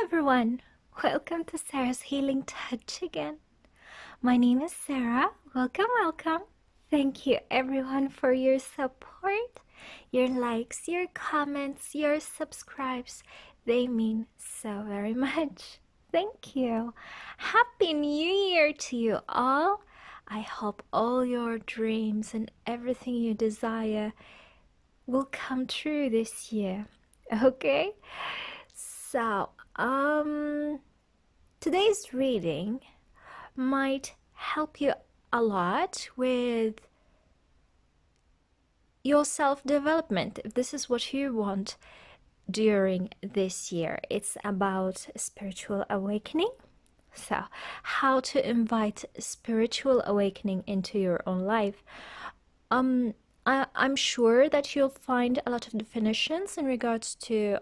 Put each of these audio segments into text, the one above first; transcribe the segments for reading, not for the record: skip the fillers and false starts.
everyone, welcome to Sarah's Healing Touch again. My name is Sarah. Welcome. Thank you everyone for your support, your likes, your comments, your subscribes. They mean so very much. Thank you. Happy New Year to you all. I hope all your dreams and everything you desire will come true this year. Okay? So, today's reading might help you a lot with your self-development if this is what you want during this year. It's about spiritual awakening. So, how to invite spiritual awakening into your own life. I'm sure that you'll find a lot of definitions in regards to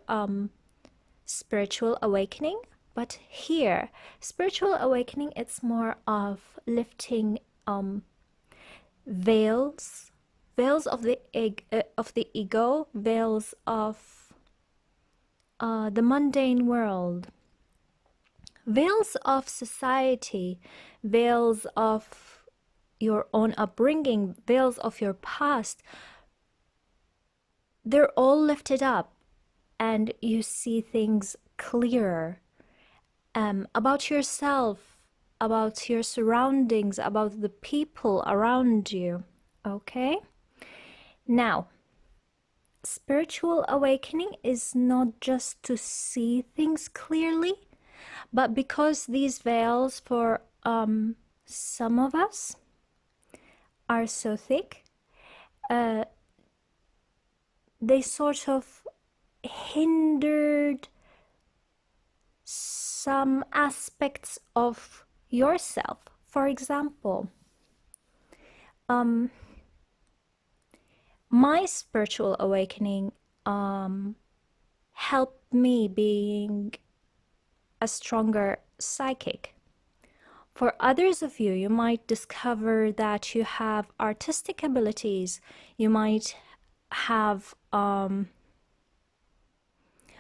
spiritual awakening, but here spiritual awakening, it's more of lifting veils of the ego, veils of the mundane world, veils of society, veils of your own upbringing, veils of your past. They're all lifted up and you see things clearer about yourself, about your surroundings, about the people around you. Okay? Now, spiritual awakening is not just to see things clearly, but because these veils for some of us are so thick, they sort of hindered some aspects of yourself. For example, my spiritual awakening helped me being a stronger psychic. For others of you, you might discover that you have artistic abilities. You might have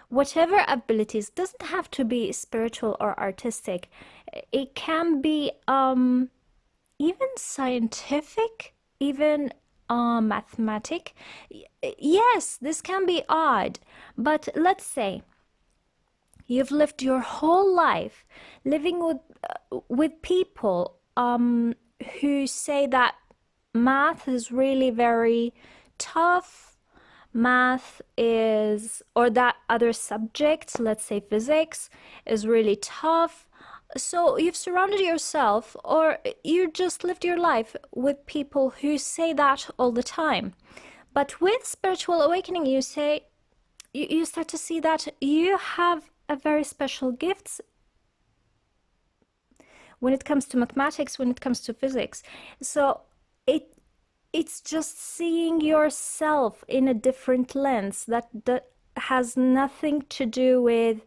whatever abilities. Doesn't have to be spiritual or artistic. It can be even scientific, even mathematic. Yes, this can be odd, but let's say you've lived your whole life living with people who say that math is really very tough. Math is, or that other subject, let's say physics, is really tough. So you've surrounded yourself, or you just lived your life with people who say that all the time. But with spiritual awakening, you start to see that you have a very special gifts when it comes to mathematics, when it comes to physics. So it's just seeing yourself in a different lens that has nothing to do with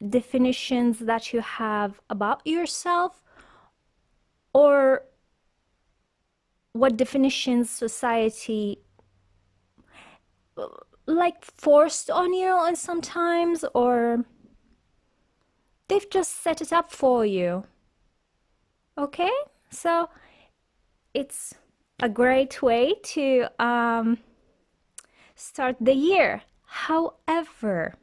definitions that you have about yourself or what definitions society like forced on you, and sometimes, or they've just set it up for you. Okay, so it's a great way to start the year. However,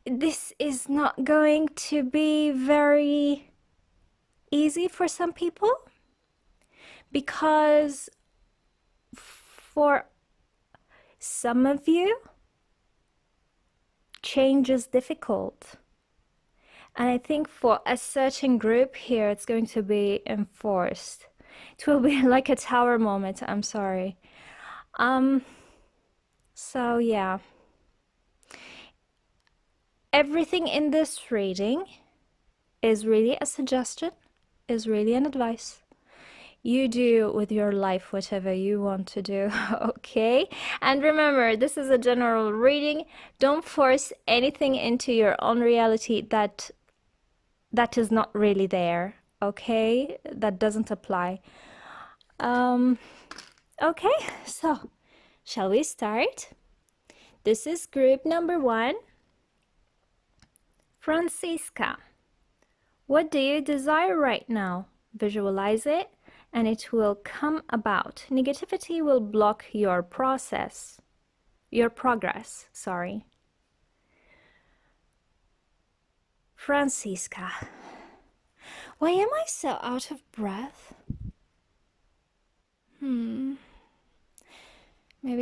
this is not going to be very easy for some people, because for some of you, change is difficult. And I think for a certain group here, it's going to be enforced. It will be like a tower moment. I'm sorry. So yeah. Everything in this reading is really a suggestion, is really an advice. You do with your life whatever you want to do, okay? And remember, this is a general reading. Don't force anything into your own reality that is not really there, okay? That doesn't apply. Okay, so shall we start? This is group number 1. Francisca, what do you desire right now? Visualize it and it will come about. Negativity will block your progress, sorry. Francisca, why am I so out of breath? Maybe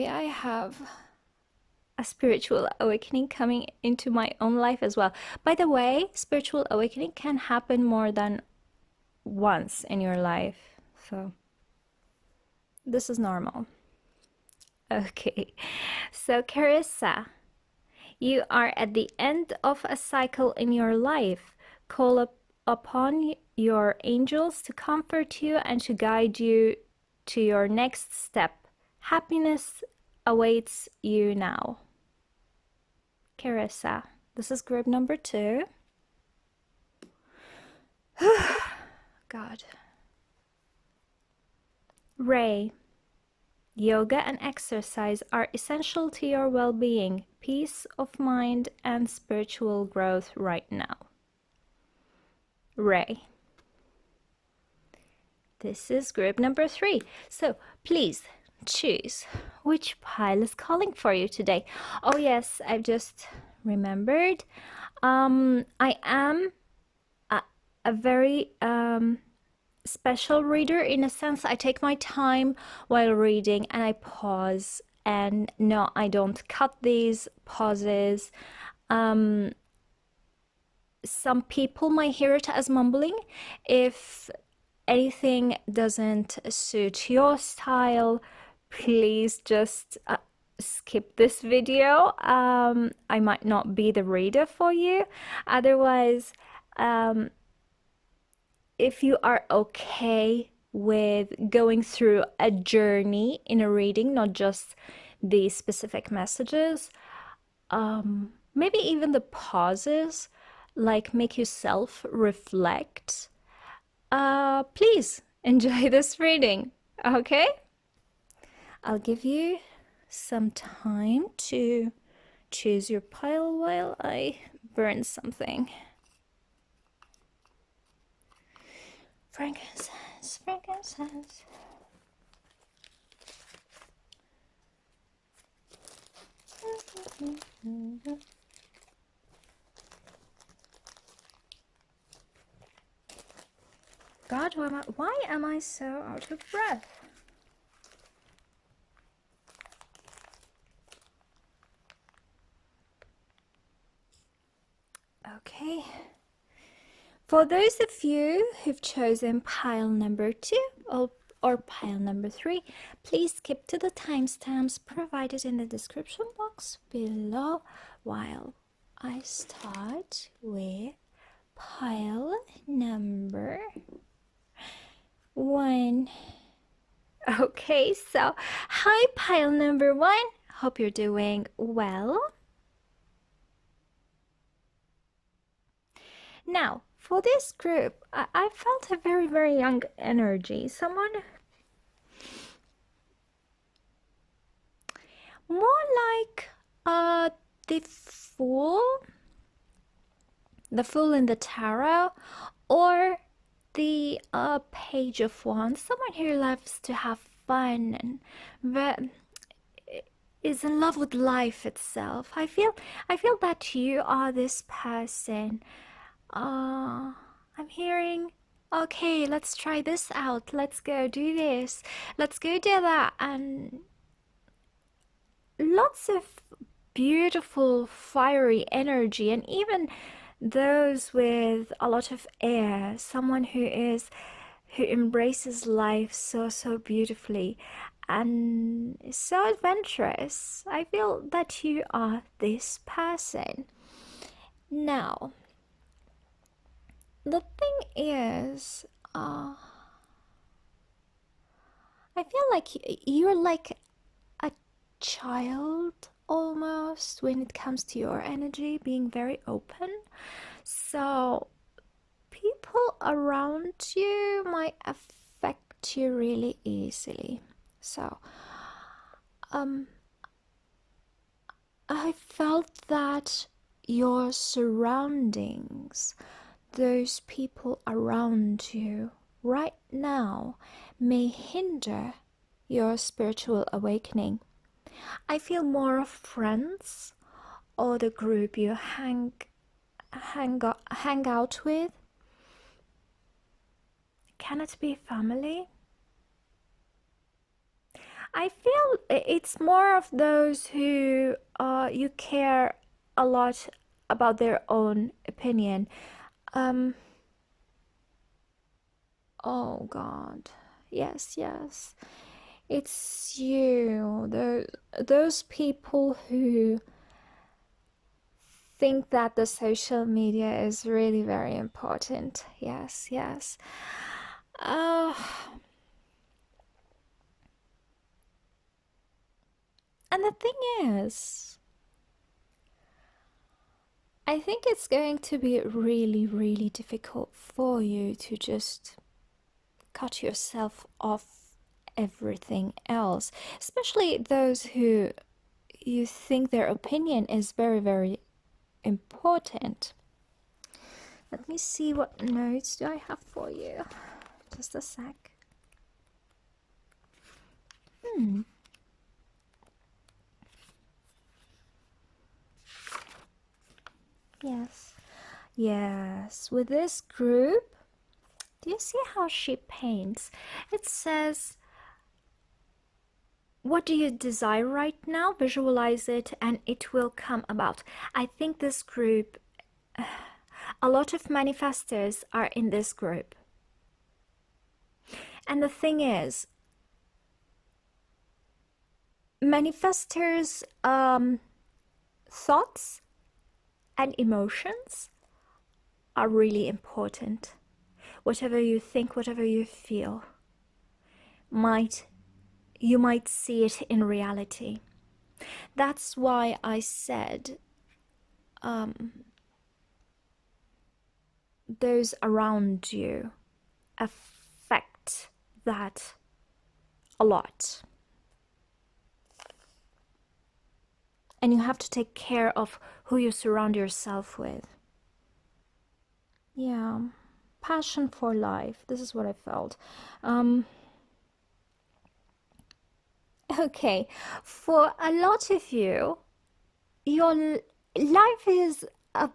I have a spiritual awakening coming into my own life as well. By the way, spiritual awakening can happen more than once in your life, so this is normal. Okay, so Carissa, you are at the end of a cycle in your life. Call upon your angels to comfort you and to guide you to your next step. Happiness awaits you now. Carissa, this is group number 2. God. Ray, yoga and exercise are essential to your well-being, peace of mind, and spiritual growth right now. Ray. This is group number 3. So please choose which pile is calling for you today. Oh yes, I've just remembered. I am a very special reader in a sense. I take my time while reading and I pause, and no, I don't cut these pauses. Some people might hear it as mumbling. If anything doesn't suit your style, please just skip this video. I might not be the reader for you. Otherwise, if you are okay with going through a journey in a reading, not just the specific messages, maybe even the pauses, like make yourself reflect, please enjoy this reading, okay? I'll give you some time to choose your pile while I burn something. Frankincense, frankincense. God, why am I so out of breath? Okay. For those of you who've chosen pile number 2 or pile number 3, please skip to the timestamps provided in the description box below while I start with pile number 1. Okay, so hi pile number 1. Hope you're doing well. Now, for this group, I felt a very, very young energy. Someone more like the Fool in the Tarot, or the Page of Wands. Someone who loves to have fun and is in love with life itself. I feel that you are this person. I'm hearing, okay, let's try this out, let's go do this, let's go do that, and lots of beautiful fiery energy, and even those with a lot of air, someone who embraces life so beautifully and is so adventurous. I feel that you are this person. Now, the thing is, I feel like you're like a child almost when it comes to your energy, being very open. So people around you might affect you really easily. So I felt that your surroundings, those people around you right now, may hinder your spiritual awakening. I feel more of friends or the group you hang out with. Can it be family? I feel it's more of those who you care a lot about their own opinion. Oh God, yes, yes, it's you. Those people who think that the social media is really very important. Yes, yes. Uh, and the thing is, I think it's going to be really, really difficult for you to just cut yourself off everything else, especially those who you think their opinion is very, very important. Let me see, what notes do I have for you? Just a sec. Yes. Yes, with this group, do you see how she paints? It says, what do you desire right now? Visualize it and it will come about. I think this group, a lot of manifestors are in this group. And the thing is, manifestors' thoughts and emotions are really important. Whatever you think, whatever you feel, you might see it in reality. That's why I said those around you affect that a lot. And you have to take care of who you surround yourself with. Yeah, passion for life. This is what I felt. Okay, for a lot of you, your life is a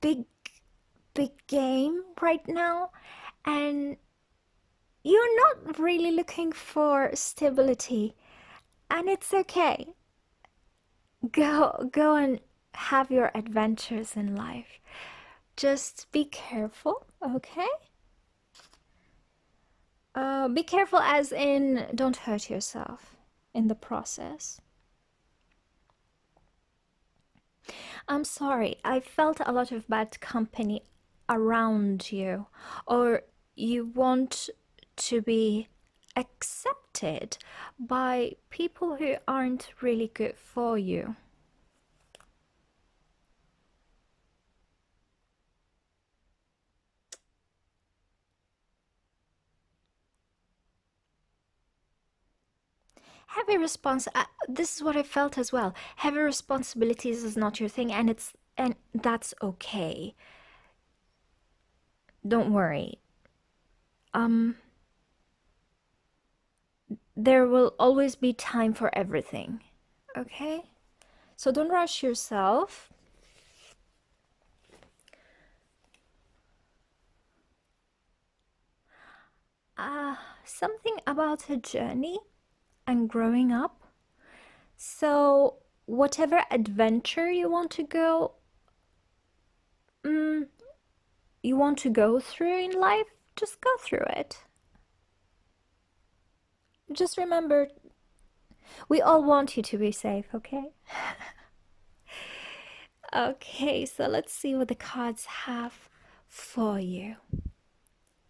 big, big game right now, and you're not really looking for stability, and it's okay. Go and have your adventures in life. Just be careful, okay? Be careful as in don't hurt yourself in the process. I'm sorry, I felt a lot of bad company around you, or you want to be accepted by people who aren't really good for you. Heavy this is what I felt as well. Heavy responsibilities is not your thing, and that's okay. Don't worry. There will always be time for everything. Okay? So don't rush yourself. Something about a journey and growing up. So whatever adventure you want to go through in life, just go through it. Just remember, we all want you to be safe, okay? Okay, so let's see what the cards have for you.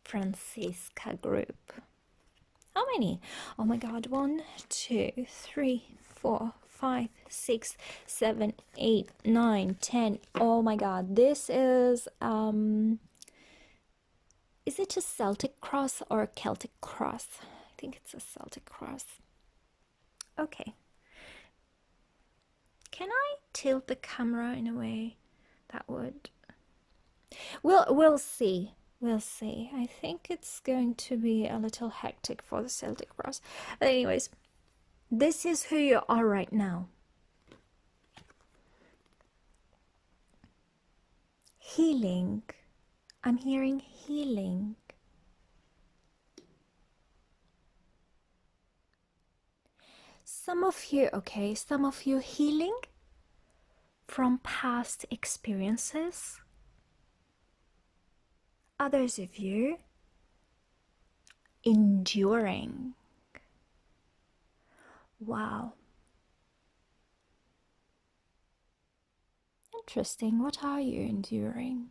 Francisca group. How many? Oh my god, 1, 2, 3, 4, 5, 6, 7, 8, 9, 10. Oh my god, this is it a Celtic cross or a Celtic cross? I think it's a Celtic cross. Okay. Can I tilt the camera in a way That would... We'll see. We'll see. I think it's going to be a little hectic for the Celtic Cross. Anyways, this is who you are right now. Healing. I'm hearing healing. Some of you healing from past experiences. Others of you enduring. Wow. Interesting. What are you enduring?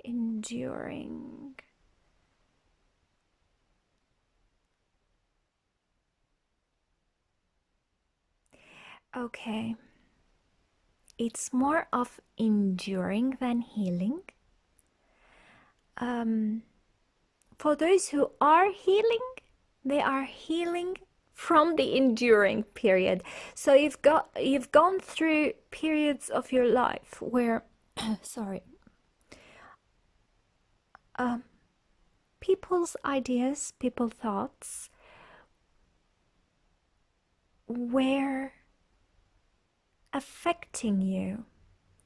Enduring. Okay. It's more of enduring than healing. For those who are healing, they are healing from the enduring period. So you've gone through periods of your life where sorry, people's ideas, people's thoughts were affecting you.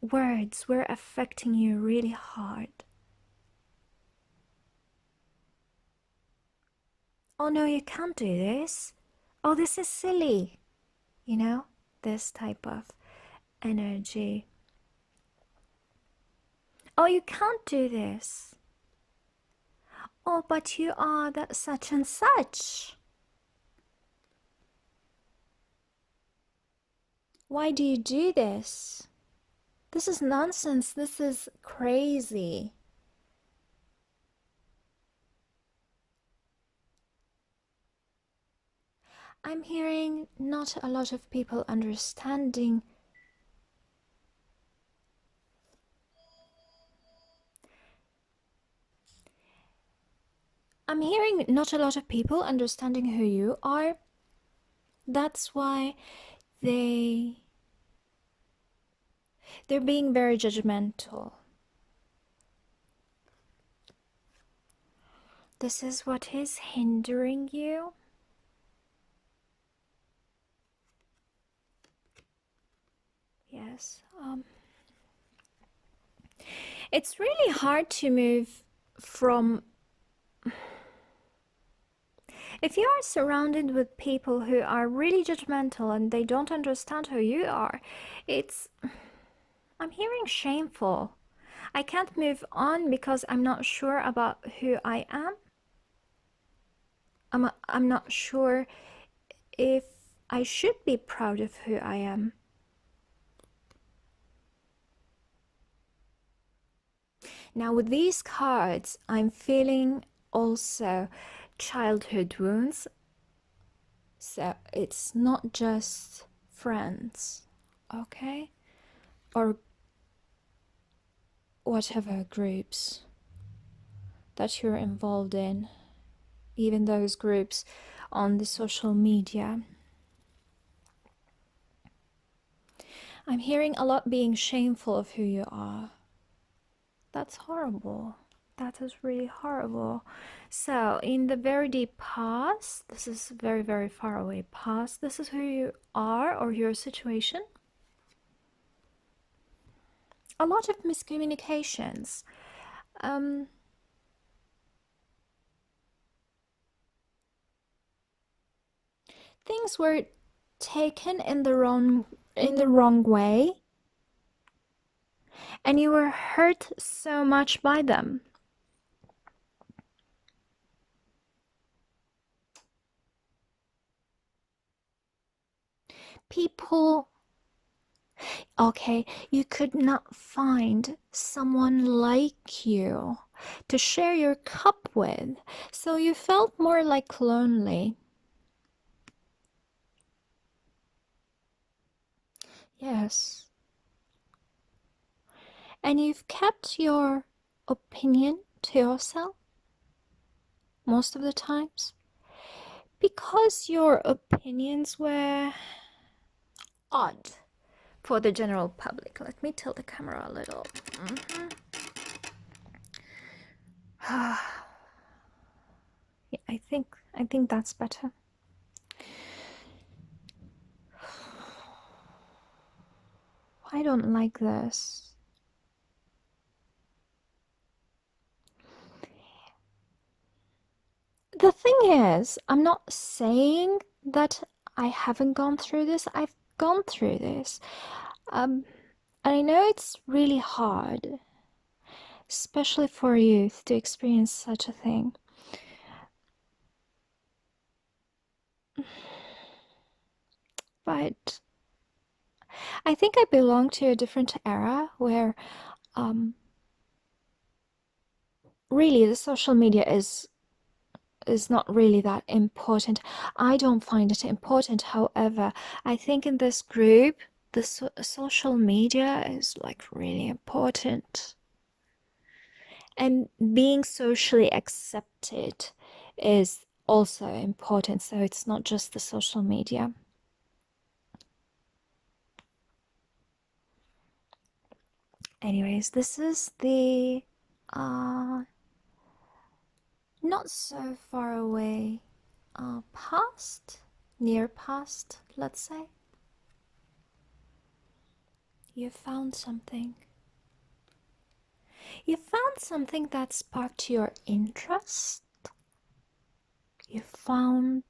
Words were affecting you really hard. Oh no, you can't do this. Oh, this is silly. You know, this type of energy. Oh, you can't do this. Oh, but you are that such and such. Why do you do this? This is nonsense. This is crazy. I'm hearing not a lot of people understanding. I'm hearing not a lot of people understanding who you are. That's why they're being very judgmental. This is what is hindering you. Yes. It's really hard to move from... If you are surrounded with people who are really judgmental and they don't understand who you are, I'm hearing shameful. I can't move on because I'm not sure about who I am. I'm not sure if I should be proud of who I am. Now with these cards, I'm feeling also childhood wounds. So it's not just friends, okay? Or whatever groups that you're involved in, even those groups on the social media. I'm hearing a lot being shameful of who you are. That's horrible. That is really horrible. So in the very deep past, this is very, very far away past, this is who you are or your situation. A lot of miscommunications. Things were taken in the wrong way, and you were hurt so much by them. People, okay, you could not find someone like you to share your cup with, so you felt more like lonely. Yes. And you've kept your opinion to yourself most of the times Because your opinions were odd for the general public. Let me tilt the camera a little. Yeah, I think that's better. I don't like this. The thing is, I'm not saying that I haven't gone through this. I've gone through this. And I know it's really hard, especially for youth, to experience such a thing. But I think I belong to a different era where really the social media is not really that important. I don't find it important. However, I think in this group, the social media is like really important. And being socially accepted is also important. So it's not just the social media. Anyways, this is the not so far away past, near past, let's say. You found something. You found something that sparked your interest. You found...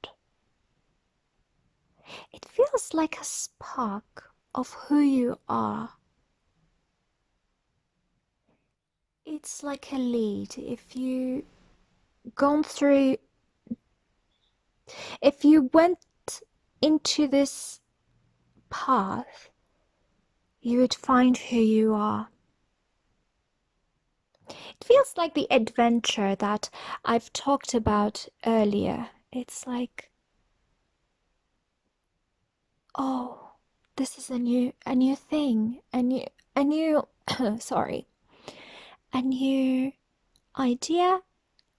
It feels like a spark of who you are. It's like a lead. If you gone through... If you went into this path, you would find who you are. It feels like the adventure that I've talked about earlier. It's like, oh, this is a new thing, a new sorry, a new idea,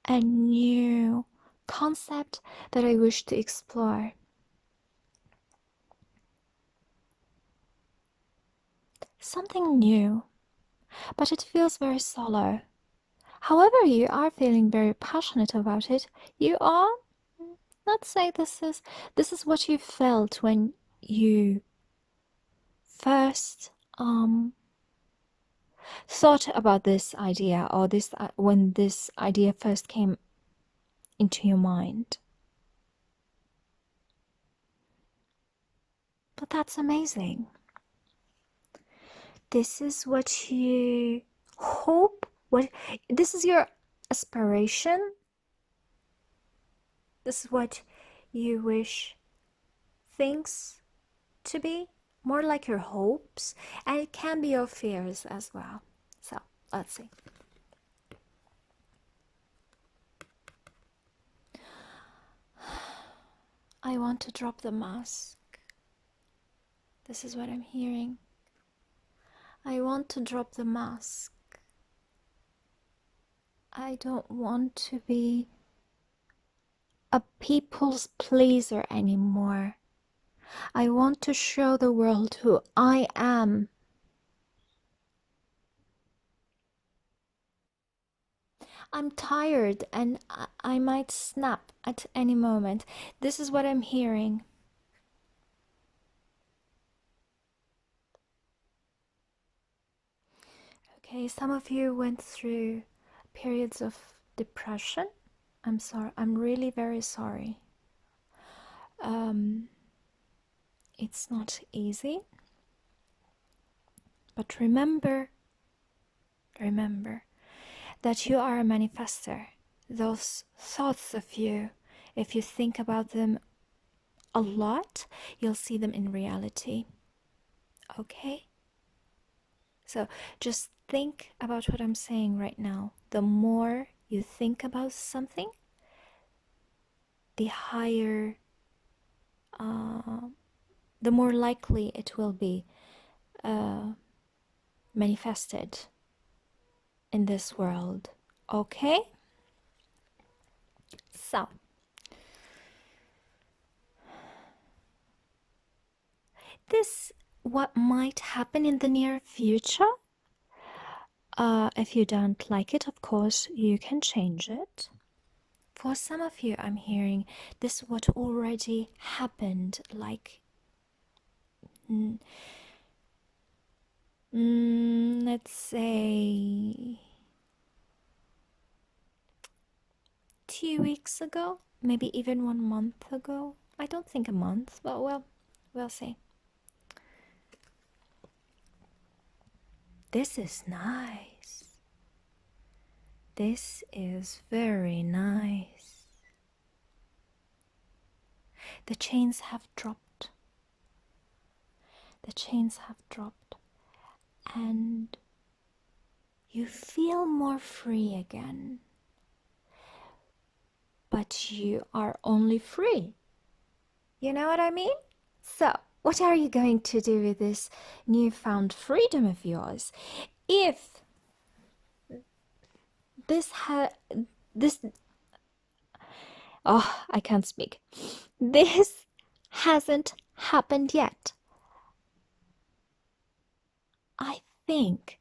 a new concept that I wish to explore. Something new, but it feels very solo. However, you are feeling very passionate about it. You are, let's say this is what you felt when you first thought about this idea, or this when this idea first came into your mind. But that's amazing. This is what you hope, this is your aspiration. This is what you wish things to be, more like your hopes, and it can be your fears as well. So let's see. I want to drop the mask. This is what I'm hearing. I want to drop the mask. I don't want to be a people's pleaser anymore. I want to show the world who I am. I'm tired and I might snap at any moment. This is what I'm hearing. Okay, some of you went through periods of depression. I'm sorry. I'm really very sorry. It's not easy. But remember that you are a manifester. Those thoughts of you, if you think about them a lot, you'll see them in reality. Okay? So just think about what I'm saying right now. The more you think about something, the higher, the more likely it will be manifested in this world. Okay? So, this what might happen in the near future. If you don't like it, of course, you can change it. For some of you, I'm hearing this what already happened, like, let's say 2 weeks ago, maybe even 1 month ago. I don't think a month, but well, we'll see. This is nice. This is very nice. The chains have dropped. The chains have dropped. And you feel more free again. But you are only free. You know what I mean? So, what are you going to do with this newfound freedom of yours? If this I can't speak. This hasn't happened yet. I think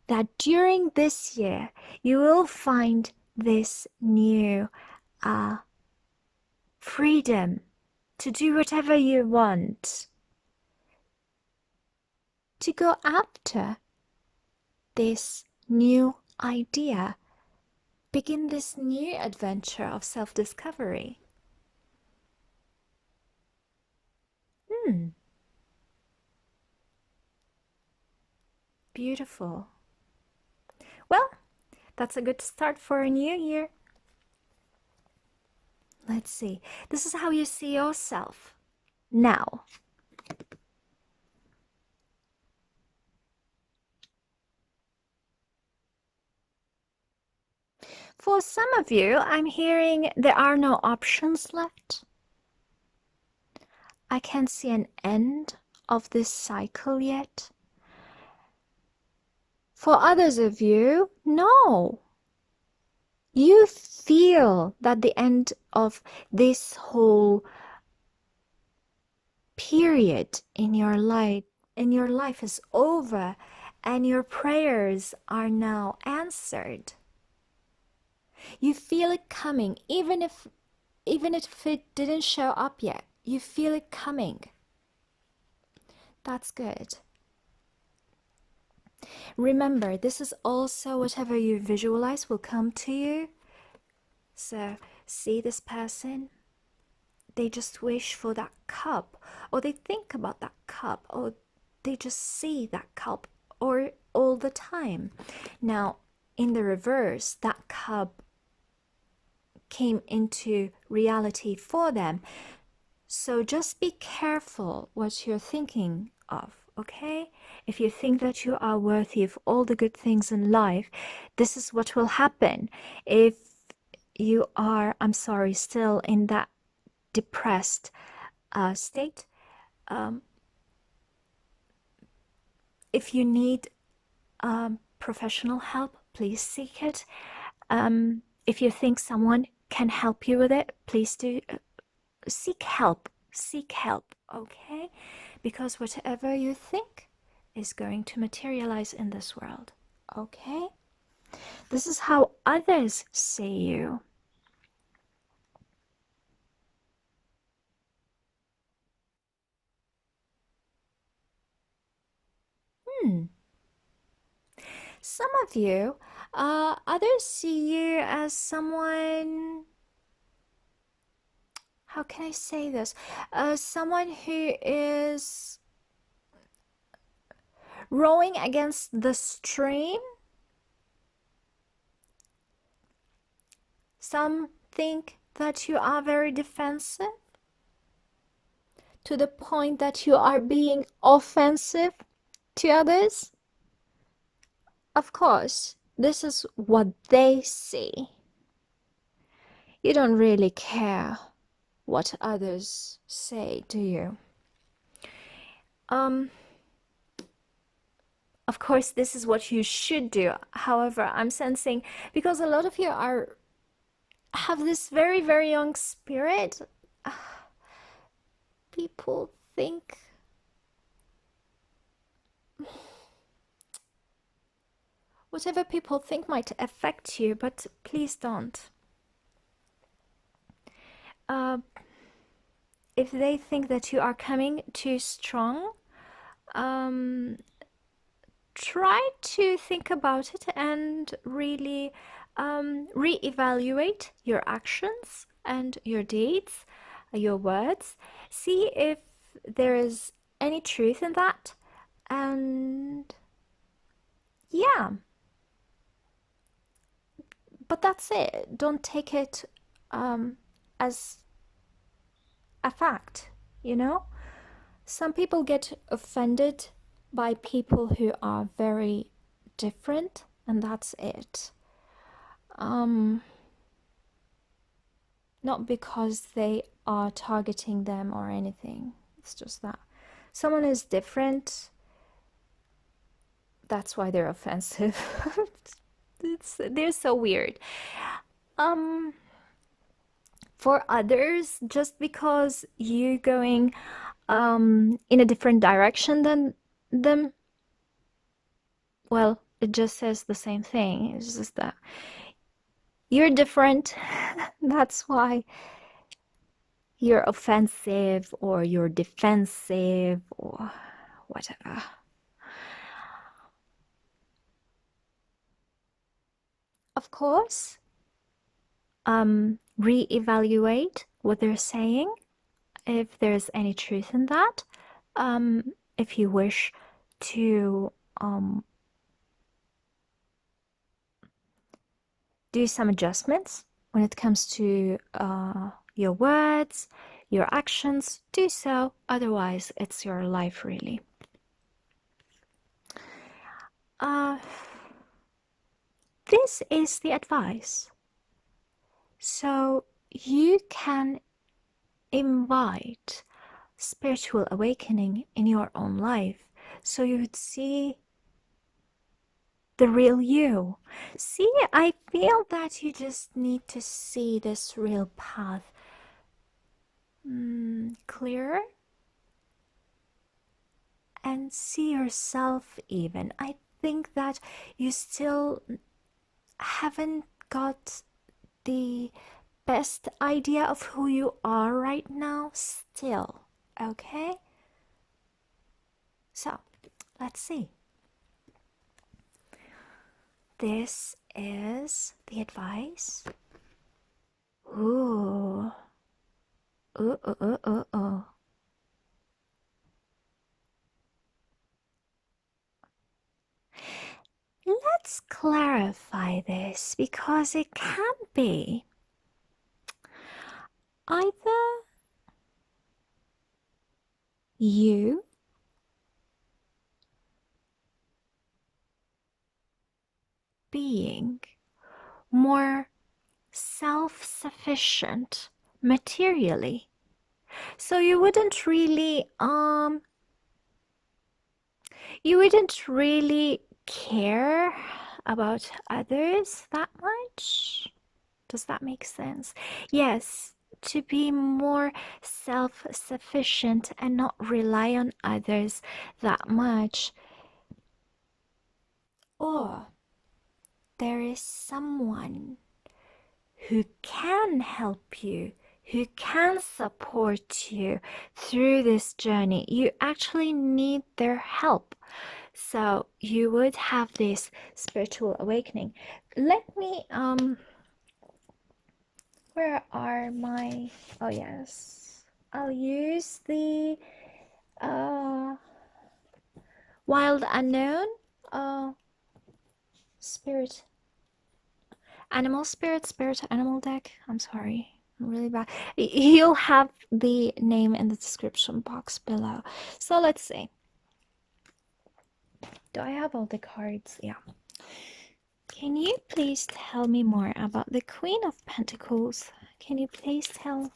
that during this year you will find this new freedom to do whatever you want, to go after this new idea, begin this new adventure of self-discovery. Beautiful. Well, that's a good start for a new year. Let's see. This is how you see yourself now. For some of you, I'm hearing there are no options left. I can't see an end of this cycle yet. For others of you, no. You feel that the end of this whole period in your life is over and your prayers are now answered. You feel it coming, even if it didn't show up yet. You feel it coming. That's good. Remember, this is also whatever you visualize will come to you. So, see this person? They just wish for that cup, or they think about that cup, or they just see that cup, or all the time. Now, in the reverse, that cup came into reality for them. So just be careful what you're thinking of, okay? If you think that you are worthy of all the good things in life, this is what will happen. If you are, I'm sorry, still in that depressed state, if you need professional help, please seek it. If you think someone can help you with it, please do seek help, okay? Because whatever you think is going to materialize in this world, okay? This is how others see you. Some of you, others see you as someone, how can I say this? Someone who is rowing against the stream. Some think that you are very defensive to the point that you are being offensive to others. Of course, this is what they see. You don't really care what others say, do you? Of course, this is what you should do. However, I'm sensing, because a lot of you have this very, very young spirit, people think whatever people think might affect you, but please don't. Uh, if they think that you are coming too strong, um, try to think about it and really reevaluate your actions and your deeds, your words. See if there is any truth in that. And yeah, but that's it. Don't take it as a fact, you know? Some people get offended by people who are very different, and that's it. Not because they are targeting them or anything. It's just that someone is different. That's why they're offensive. They're so weird. For others, just because you're going in a different direction than them, well, it just says the same thing. It's just that you're different. That's why you're offensive or you're defensive or whatever. Of course, reevaluate what they're saying if there's any truth in that. If you wish to do some adjustments when it comes to your words, your actions, do so. Otherwise, it's your life, really. This is the advice. So you can invite spiritual awakening in your own life, so you would see the real you. See, I feel that you just need to see this real path clearer and see yourself even. I think that you still haven't got the best idea of who you are right now still, okay? So, let's see. This is the advice. Ooh. Ooh, ooh, ooh, ooh, ooh. Let's clarify this because it can be either you being more self-sufficient materially, so you wouldn't really care about others that much. Does that make sense? Yes, to be more self-sufficient and not rely on others that much. Or there is someone who can help you, who can support you through this journey. You actually need their help. So you would have this spiritual awakening. Let me where are my, oh yes, I'll use the wild unknown spirit animal deck. I'm sorry, I'm really bad. You'll have the name in the description box below. So let's see, do I have all the cards? Yeah. Can you please tell me more about the Queen of Pentacles? Can you please tell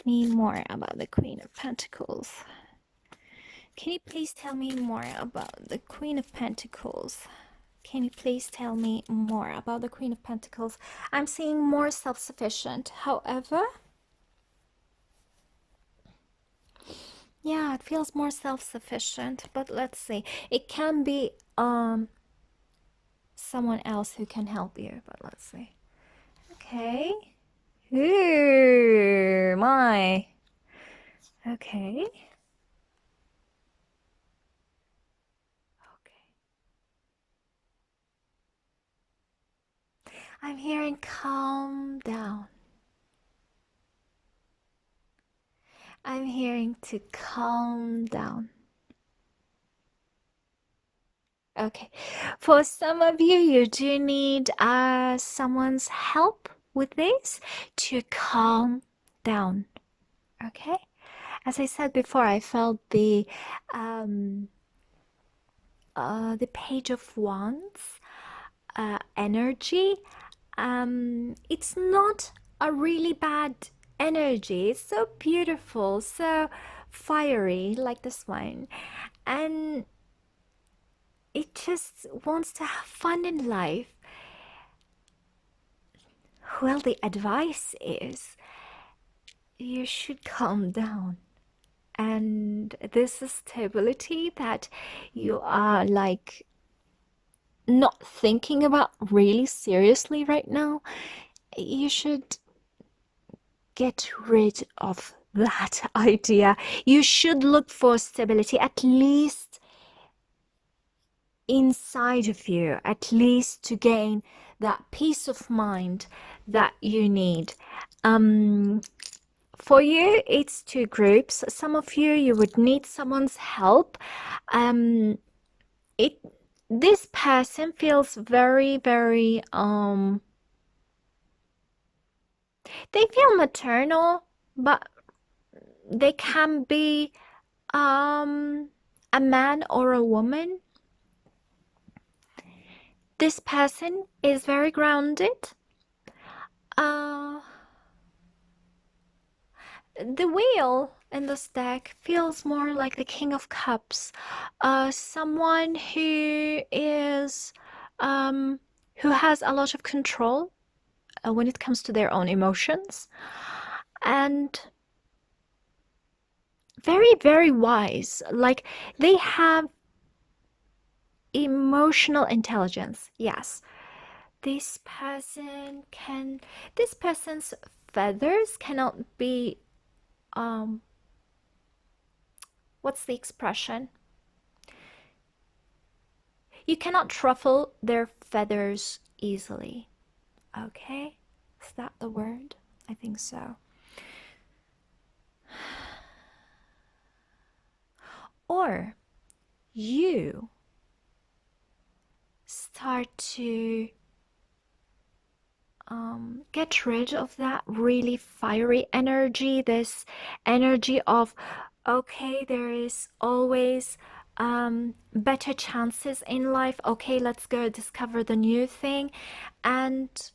me more about the Queen of Pentacles? Can you please tell me more about the Queen of Pentacles? Can you please tell me more about the Queen of Pentacles? I'm seeing more self-sufficient. However, yeah, that feels more self-sufficient, but let's see. It can be someone else who can help you, but let's see. Okay. Ooh, my. Okay. Okay. I'm hearing calm down. I'm hearing to calm down. Okay. For some of you, you do need someone's help with this to calm down. Okay? As I said before, I felt the Page of Wands energy. It's not a really bad energy. It's so beautiful, so fiery, like this one, and it just wants to have fun in life. Well, the advice is you should calm down. And this is stability that you are like not thinking about really seriously right now. You should get rid of that idea. You should look for stability, at least inside of you, at least to gain that peace of mind that you need. For you, it's two groups. Some of you, you would need someone's help. This person feels very, very, they feel maternal, but they can be, a man or a woman. This person is very grounded. The wheel in this deck feels more like the King of Cups. Someone who is, who has a lot of control when it comes to their own emotions, and very, very wise. Like they have emotional intelligence. Yes. This person's feathers cannot be, what's the expression? You cannot ruffle their feathers easily. Okay? Is that the word? I think so. Or you start to get rid of that really fiery energy, this energy of, okay, there is always better chances in life. Okay, let's go discover the new thing, and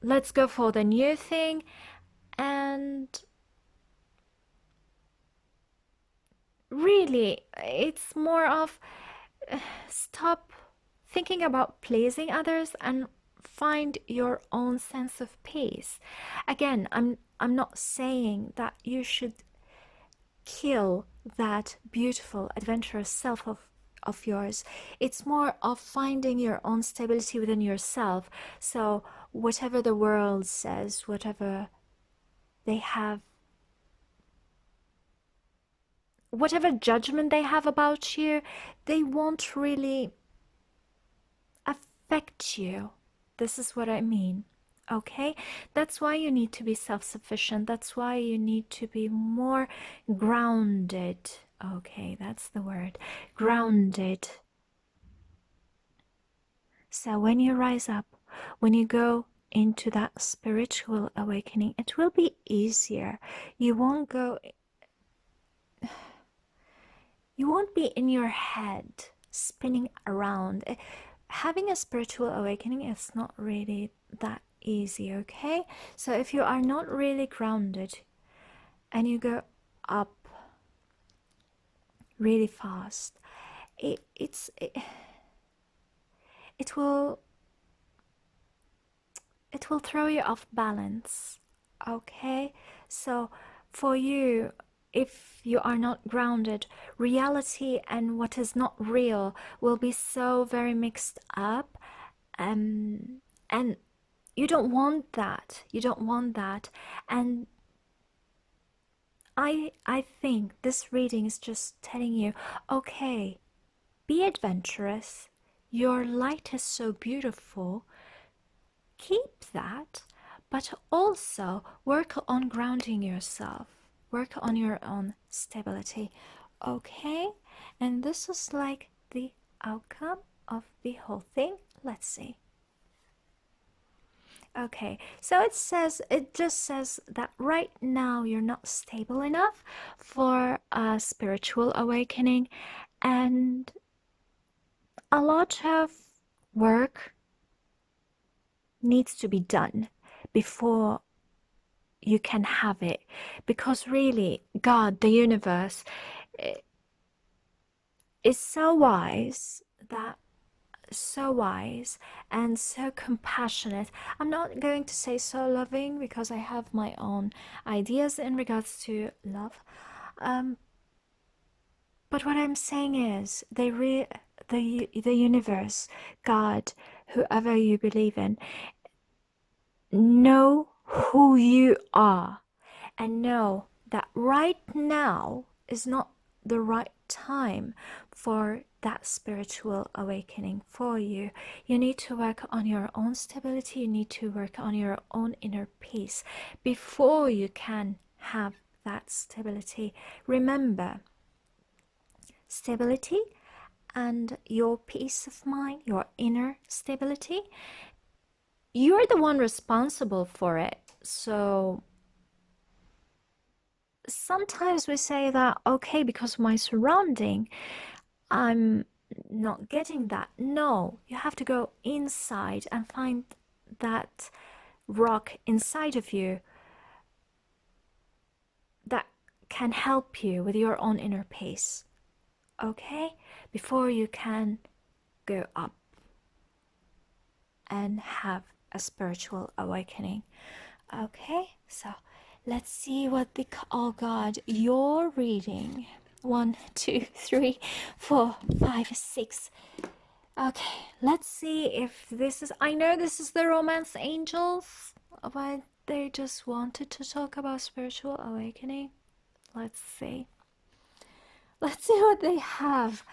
let's go for the new thing, and really, it's more of stop thinking about pleasing others and find your own sense of peace. Again, I'm not saying that you should kill that beautiful, adventurous self of yours. It's more of finding your own stability within yourself. So whatever the world says, whatever they have, whatever judgment they have about you, they won't really affect you. This is what I mean. Okay, that's why you need to be self-sufficient. That's why you need to be more grounded. Okay, that's the word, grounded. So when you rise up, when you go into that spiritual awakening, it will be easier. You won't be in your head spinning around. Having a spiritual awakening is not really that easy, okay? So if you are not really grounded and you go up really fast, it will throw you off balance, okay? So for you, if you are not grounded, reality and what is not real will be so very mixed up. And you don't want that. You don't want that. And I think this reading is just telling you, okay, be adventurous. Your light is so beautiful. Keep that, but also work on grounding yourself. Work on your own stability. Okay? And this is like the outcome of the whole thing. Let's see. Okay, so it just says that right now you're not stable enough for a spiritual awakening, and a lot of work needs to be done before you can have it, because really God, the universe, is so wise and so compassionate. I'm not going to say so loving because I have my own ideas in regards to love. But what I'm saying is the universe, God, whoever you believe in, know who you are and know that right now is not the right time for that spiritual awakening for you. You need to work on your own stability. You need to work on your own inner peace before you can have that stability. Remember, stability and your peace of mind, your inner stability, you're the one responsible for it. So sometimes we say that, okay, because of my surrounding, I'm not getting that. No, you have to go inside and find that rock inside of you that can help you with your own inner peace. Okay? Before you can go up and have a spiritual awakening. Okay? So let's see what the... Oh God, you're reading. 1, 2, 3, 4, 5, 6. Okay, let's see if this is... I know this is the Romance Angels, but they just wanted to talk about spiritual awakening. Let's see. Let's see what they have.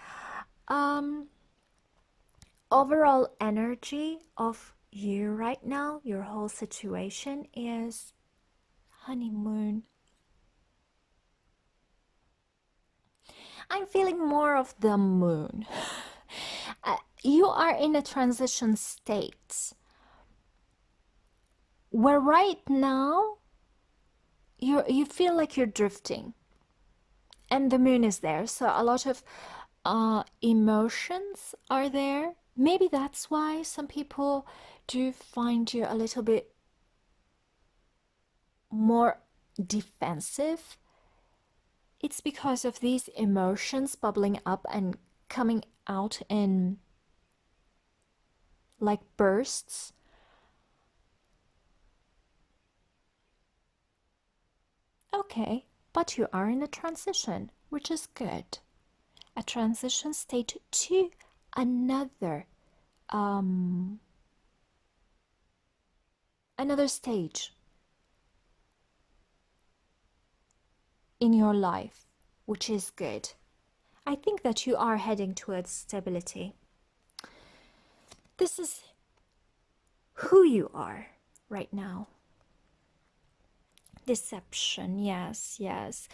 Overall energy of you right now, your whole situation is honeymoon. I'm feeling more of the moon. You are in a transition state where right now you feel like you're drifting, and the moon is there, so a lot of emotions are there. Maybe that's why some people do find you a little bit more defensive. It's because of these emotions bubbling up and coming out in like bursts. Okay, but you are in a transition, which is good. A transition state to another another stage in your life, which is good. I think that you are heading towards stability. This is who you are right now. Deception, yes, yes.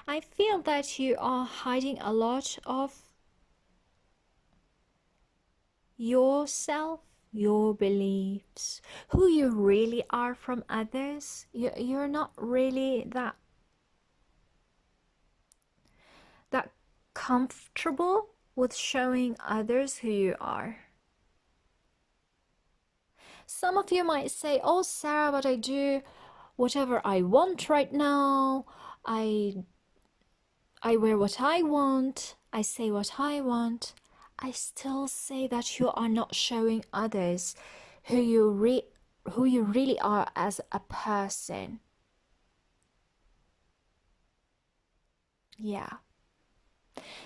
I feel that you are hiding a lot of yourself, your beliefs, who you really are from others. You're not really that comfortable with showing others who you are. Some of you might say, oh Sarah, but I do whatever I want right now. I wear what I want. I say what I want. I still say that you are not showing others who you really are as a person. Yeah.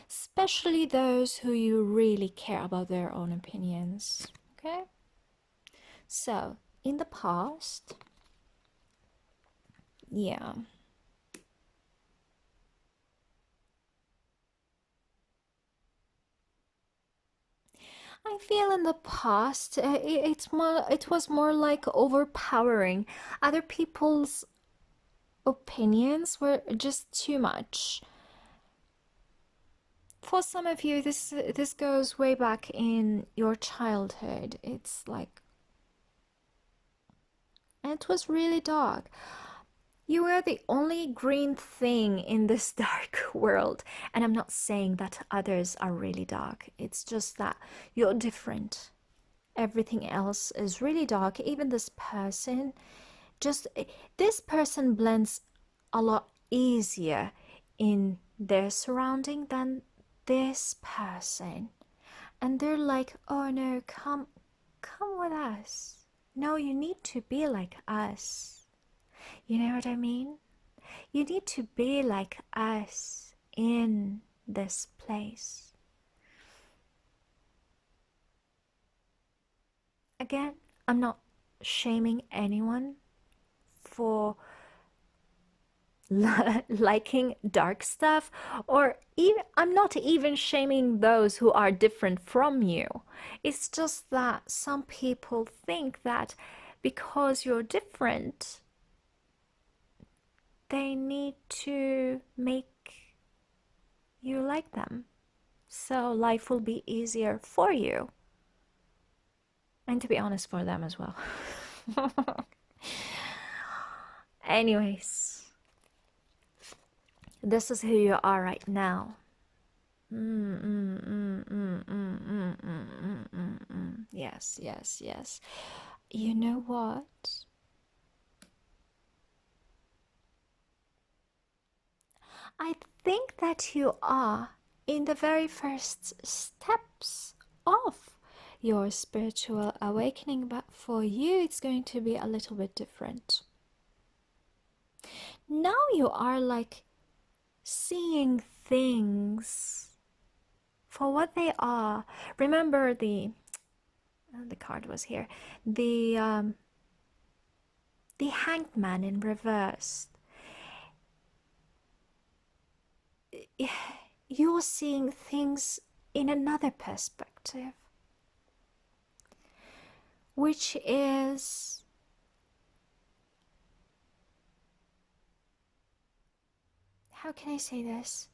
Especially those who you really care about their own opinions. Okay? So, in the past, yeah. I feel in the past, it was more like overpowering. Other people's opinions were just too much. For some of you, this goes way back in your childhood. It's like, and it was really dark. You were the only green thing in this dark world. And I'm not saying that others are really dark. It's just that you're different. Everything else is really dark. Even this person, just this person blends a lot easier in their surrounding than this person. And they're like, oh no, come with us. No, you need to be like us. You know what I mean? You need to be like us in this place. Again, I'm not shaming anyone for liking dark stuff, or even I'm not even shaming those who are different from you. It's just that some people think that because you're different, they need to make you like them, so life will be easier for you, and to be honest, for them as well. Anyways, this is who you are right now. Yes, yes, yes. You know what? I think that you are in the very first steps of your spiritual awakening, but for you, it's going to be a little bit different. Now you are like seeing things for what they are. Remember the card was here. The Hanged Man in reverse. You're seeing things in another perspective, which is how can I say this?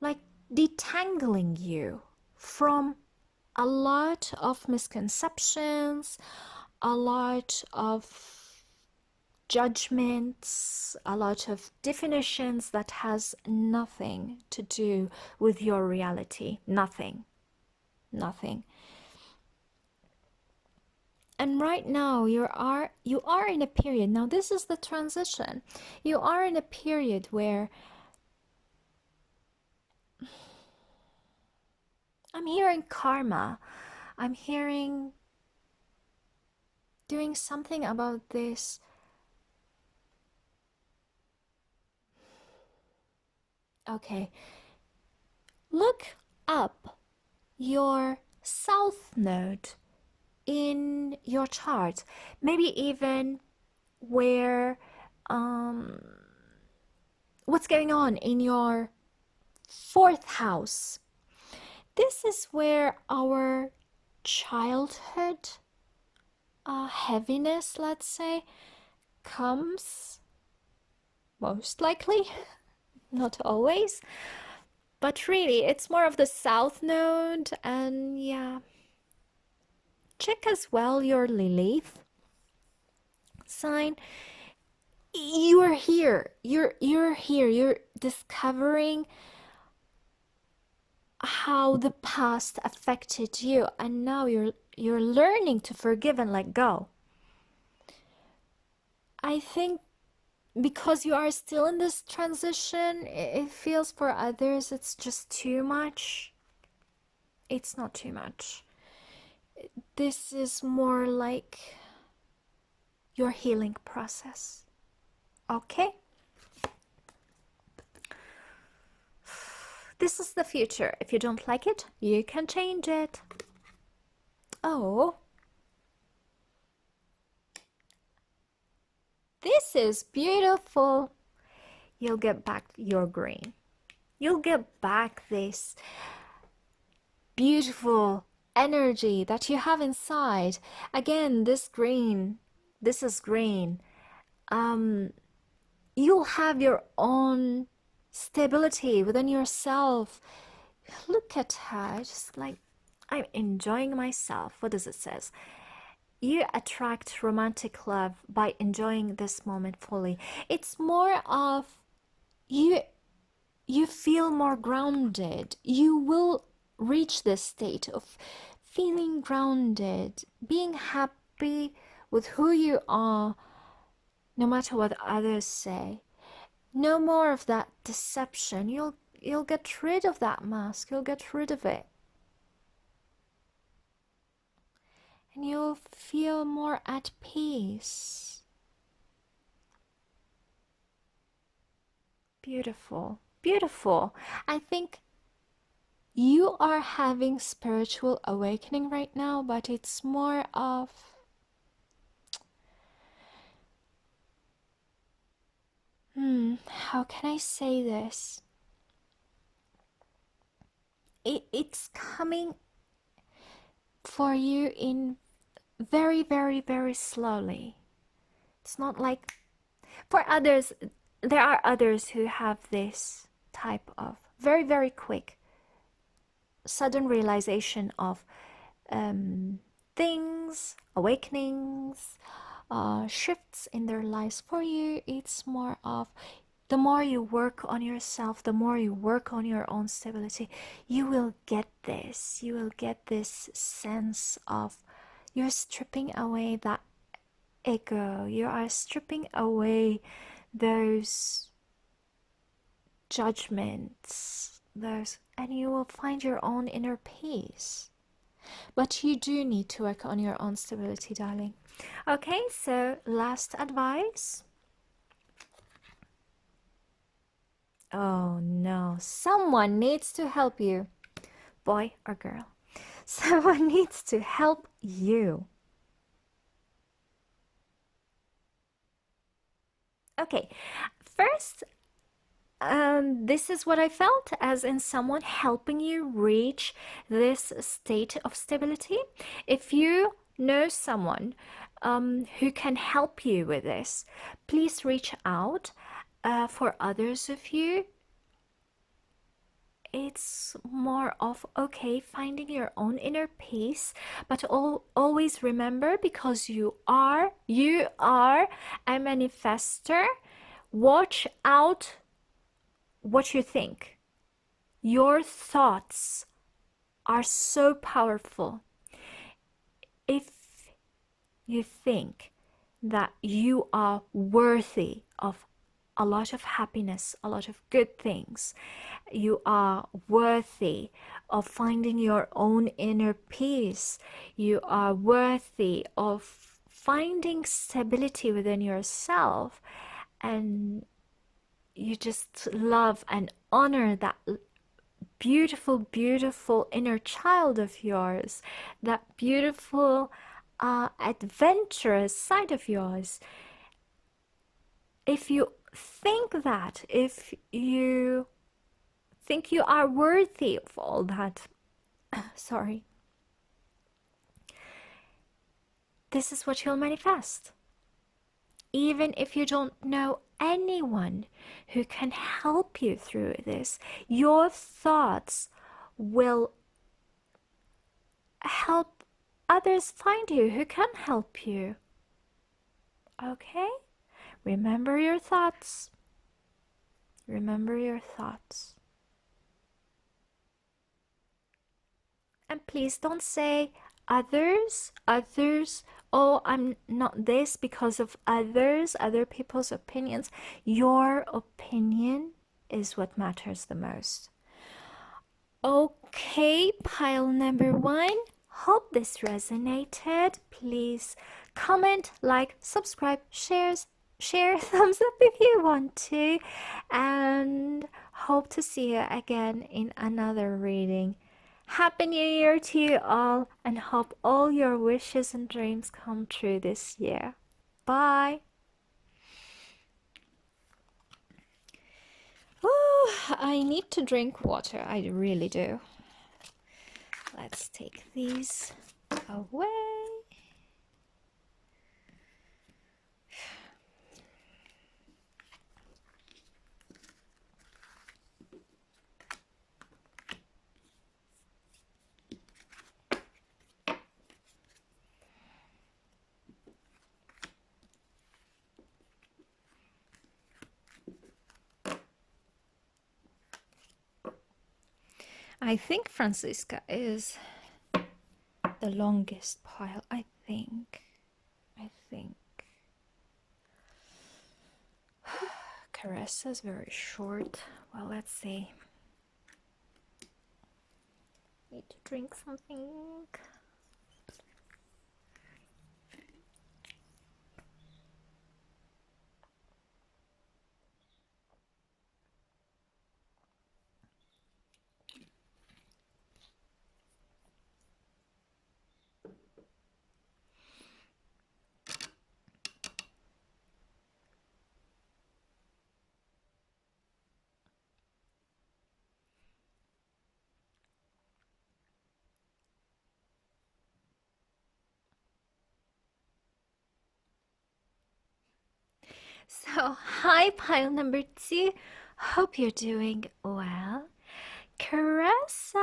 Like detangling you from a lot of misconceptions, a lot of judgments, a lot of definitions that has nothing to do with your reality. Nothing. And right now you are in a period. Now this is the transition. You are in a period where I'm hearing karma. I'm hearing doing something about this. Okay. Look up your south node in your chart. Maybe even where what's going on in your fourth house. This is where our childhood heaviness, let's say, comes, most likely, not always, but really it's more of the south node. And yeah, check as well your Lilith sign. You're here, you're here, you're discovering how the past affected you, and now you're learning to forgive and let go. I think because you are still in this transition, it feels for others it's just too much. It's not too much. This is more like your healing process. Okay? This is the future. If you don't like it, you can change it. Oh, this is beautiful. You'll get back your green. You'll get back this beautiful energy that you have inside. Again, this green, this is green. You'll have your own stability within yourself. Look at her, just like, I'm enjoying myself. What does it says? You attract romantic love by enjoying this moment fully. It's more of you feel more grounded. You will reach this state of feeling grounded, being happy with who you are, no matter what others say. No more of that deception. You'll get rid of that mask. You'll get rid of it. And you'll feel more at peace. Beautiful. Beautiful. I think you are having spiritual awakening right now, but it's more of how can I say this? It's coming for you in very, very, very slowly. It's not like for others. There are others who have this type of very, very quick, sudden realization of things, awakenings, shifts in their lives. For you, it's more of the more you work on yourself, the more you work on your own stability, you will get this. You will get this sense of you're stripping away that ego. You are stripping away those judgments, and you will find your own inner peace. But you do need to work on your own stability, darling. Okay, so last advice. Oh no, someone needs to help you, boy or girl. Someone needs to help you. Okay, first, this is what I felt, as in someone helping you reach this state of stability. If you know someone who can help you with this, please reach out. For others of you, it's more of, okay, finding your own inner peace, but always remember, because you are a manifester, watch out what you think. Your thoughts are so powerful. If you think that you are worthy of a lot of happiness, a lot of good things, you are worthy of finding your own inner peace, you are worthy of finding stability within yourself, and you just love and honor that beautiful, beautiful inner child of yours, that beautiful, adventurous side of yours. If you think that, if you think you are worthy of all that, sorry, this is what you'll manifest. Even if you don't know anyone who can help you through this, your thoughts will help others find you who can help you. Okay? Remember your thoughts. Remember your thoughts. And please don't say others, oh, I'm not this because of others, other people's opinions. Your opinion is what matters the most. Okay, pile number 1. Hope this resonated. Please comment, like, subscribe, share, thumbs up if you want to, and Hope to see you again in another reading. Happy New Year to you all, and hope all your wishes and dreams come true this year. Bye. Oh, I need to drink water. I really do. Let's take these away. I think Francisca is the longest pile. I think. Caresa's very short. Well, let's see. Need to drink something. So, hi, pile number 2. Hope you're doing well. Caressa!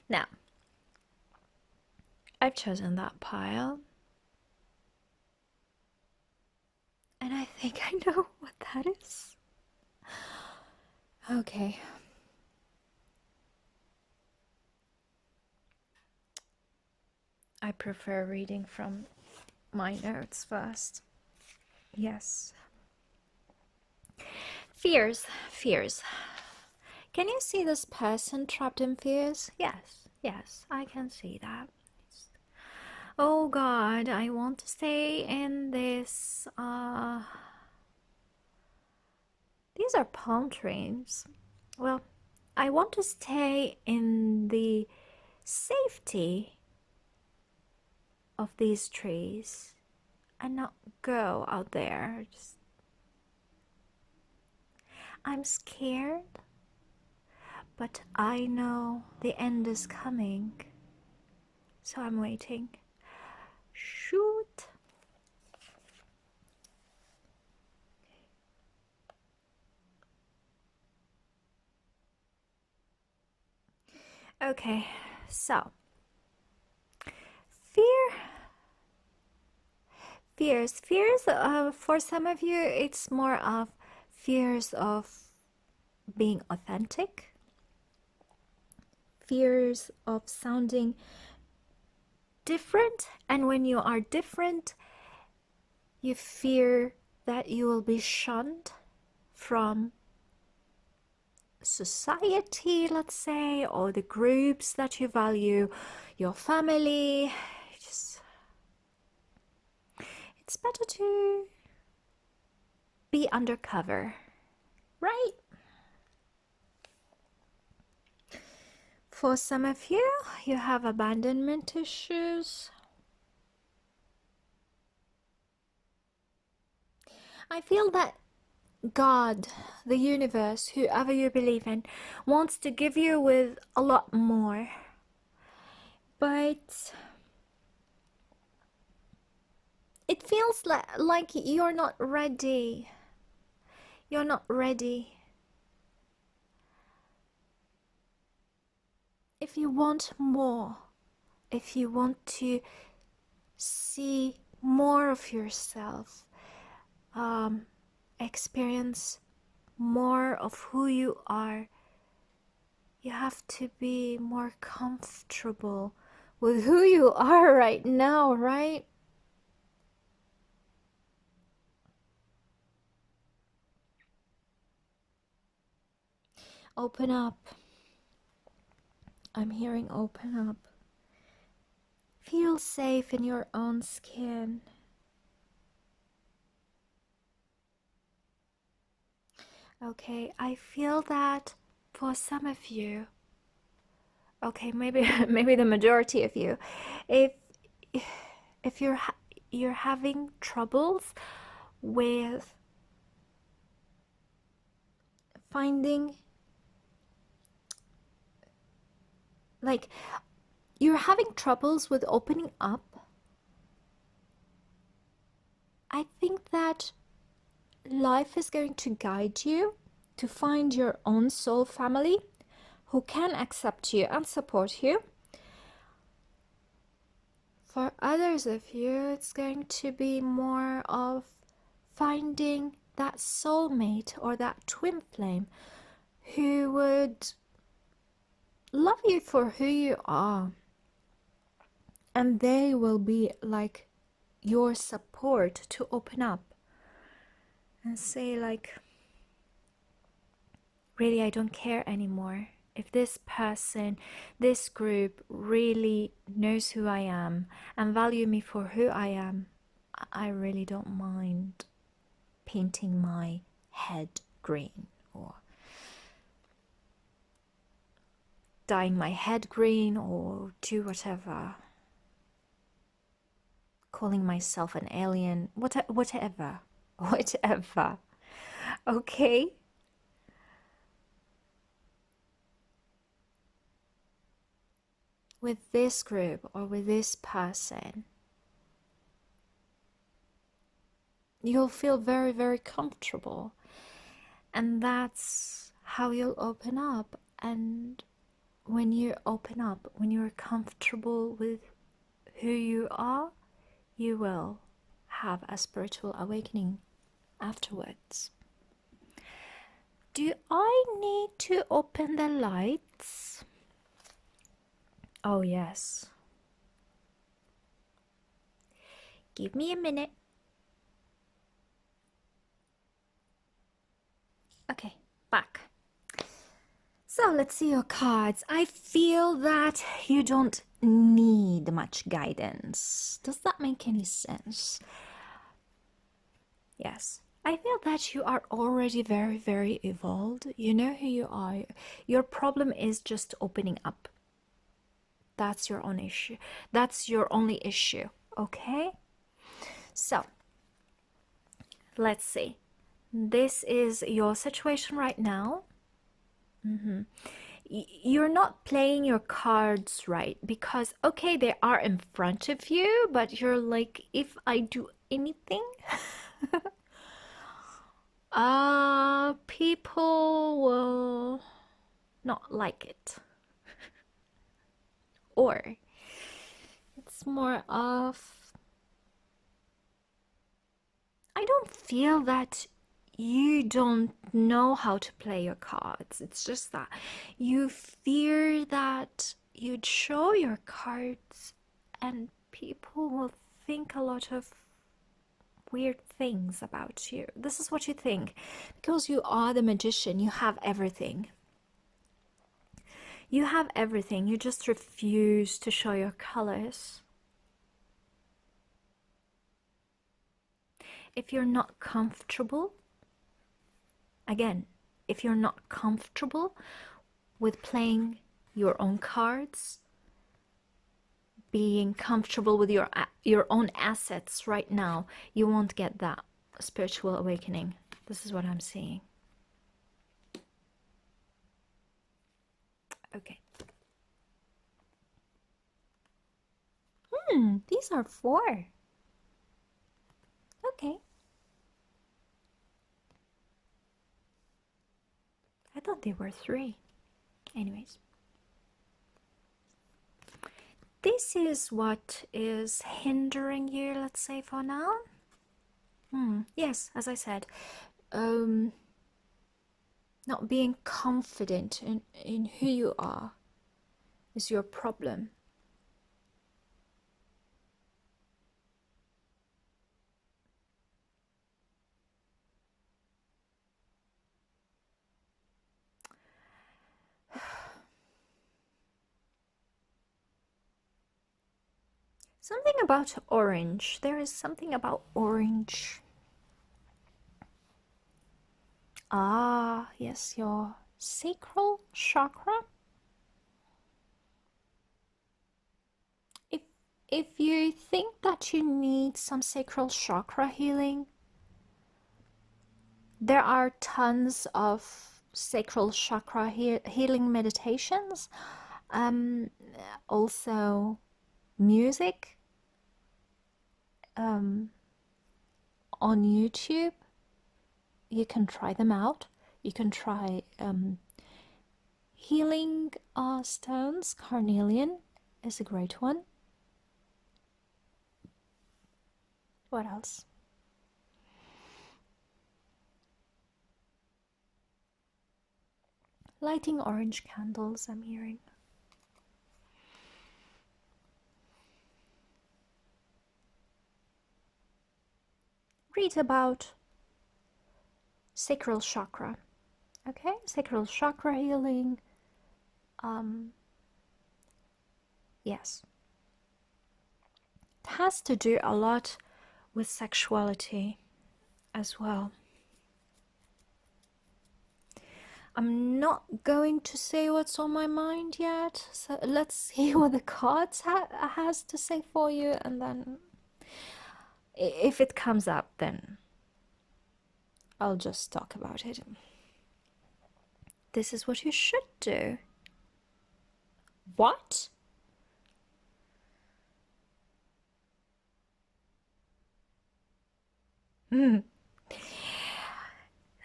Now, I've chosen that pile. And I think I know what that is. Okay. I prefer reading from my notes first. Yes. Fears. Can you see this person trapped in fears? Yes, I can see that. Oh God, I want to stay in this. These are palm trees. Well, I want to stay in the safety of these trees and not go out there. I'm scared, but I know the end is coming, so I'm waiting. Shoot. Okay, so fears. For some of you, it's more of fears of being authentic, fears of sounding different, and when you are different, you fear that you will be shunned from society, let's say, or the groups that you value, your family. It's better to be undercover, right? For some of you, you have abandonment issues. I feel that God, the universe, whoever you believe in, wants to give you with a lot more. But it feels like you're not ready. You're not ready. If you want more, if you want to see more of yourself, experience more of who you are, you have to be more comfortable with who you are right now, right? Open up. I'm hearing open up. Feel safe in your own skin. Okay, I feel that for some of you, okay, maybe maybe the majority of you, if if you're having troubles with finding, like, you're having troubles with opening up, I think that life is going to guide you to find your own soul family who can accept you and support you. For others of you, it's going to be more of finding that soulmate or that twin flame who would love you for who you are, and they will be like your support to open up and say, like, really, I don't care anymore. If this person, this group really knows who I am and value me for who I am, I really don't mind painting my head green or dyeing my head green or do whatever, calling myself an alien, whatever, whatever. Okay? With this group or with this person, you'll feel very, very comfortable. And that's how you'll open up. And when you open up, when you're comfortable with who you are, you will have a spiritual awakening afterwards. Do I need to open the lights? Oh, yes. Give me a minute. Okay, back. So let's see your cards. I feel that you don't need much guidance. Does that make any sense? Yes. I feel that you are already very, very evolved. You know who you are. Your problem is just opening up. That's your own issue. That's your only issue. Okay? So, let's see. This is your situation right now. You're not playing your cards right because, okay, they are in front of you, but you're like, if I do anything, people will not like it. Or it's more of, I don't feel that you don't know how to play your cards. It's just that you fear that you'd show your cards and people will think a lot of weird things about you. This is what you think. Because you are the magician, you have everything. You have everything. You just refuse to show your colors. If you're not comfortable, again, if you're not comfortable with playing your own cards, being comfortable with your own assets right now, you won't get that spiritual awakening. This is what I'm seeing. Okay. These are 4. Okay. I thought they were 3. Anyways. This is what is hindering you, let's say, for now. Yes, as I said, not being confident in who you are is your problem. Something about orange. There is something about orange. Ah, yes, your sacral chakra. If if you think that you need some sacral chakra healing, there are tons of sacral chakra healing meditations. Um, Also music um, on YouTube. You can try them out. You can try healing stones. Carnelian is a great one. What else? Lighting orange candles, I'm hearing. Read about sacral chakra. Okay, sacral chakra healing. Yes, it has to do a lot with sexuality as well. I'm not going to say what's on my mind yet, so let's see what the cards has to say for you, and then if it comes up, then I'll just talk about it. This is what you should do. What?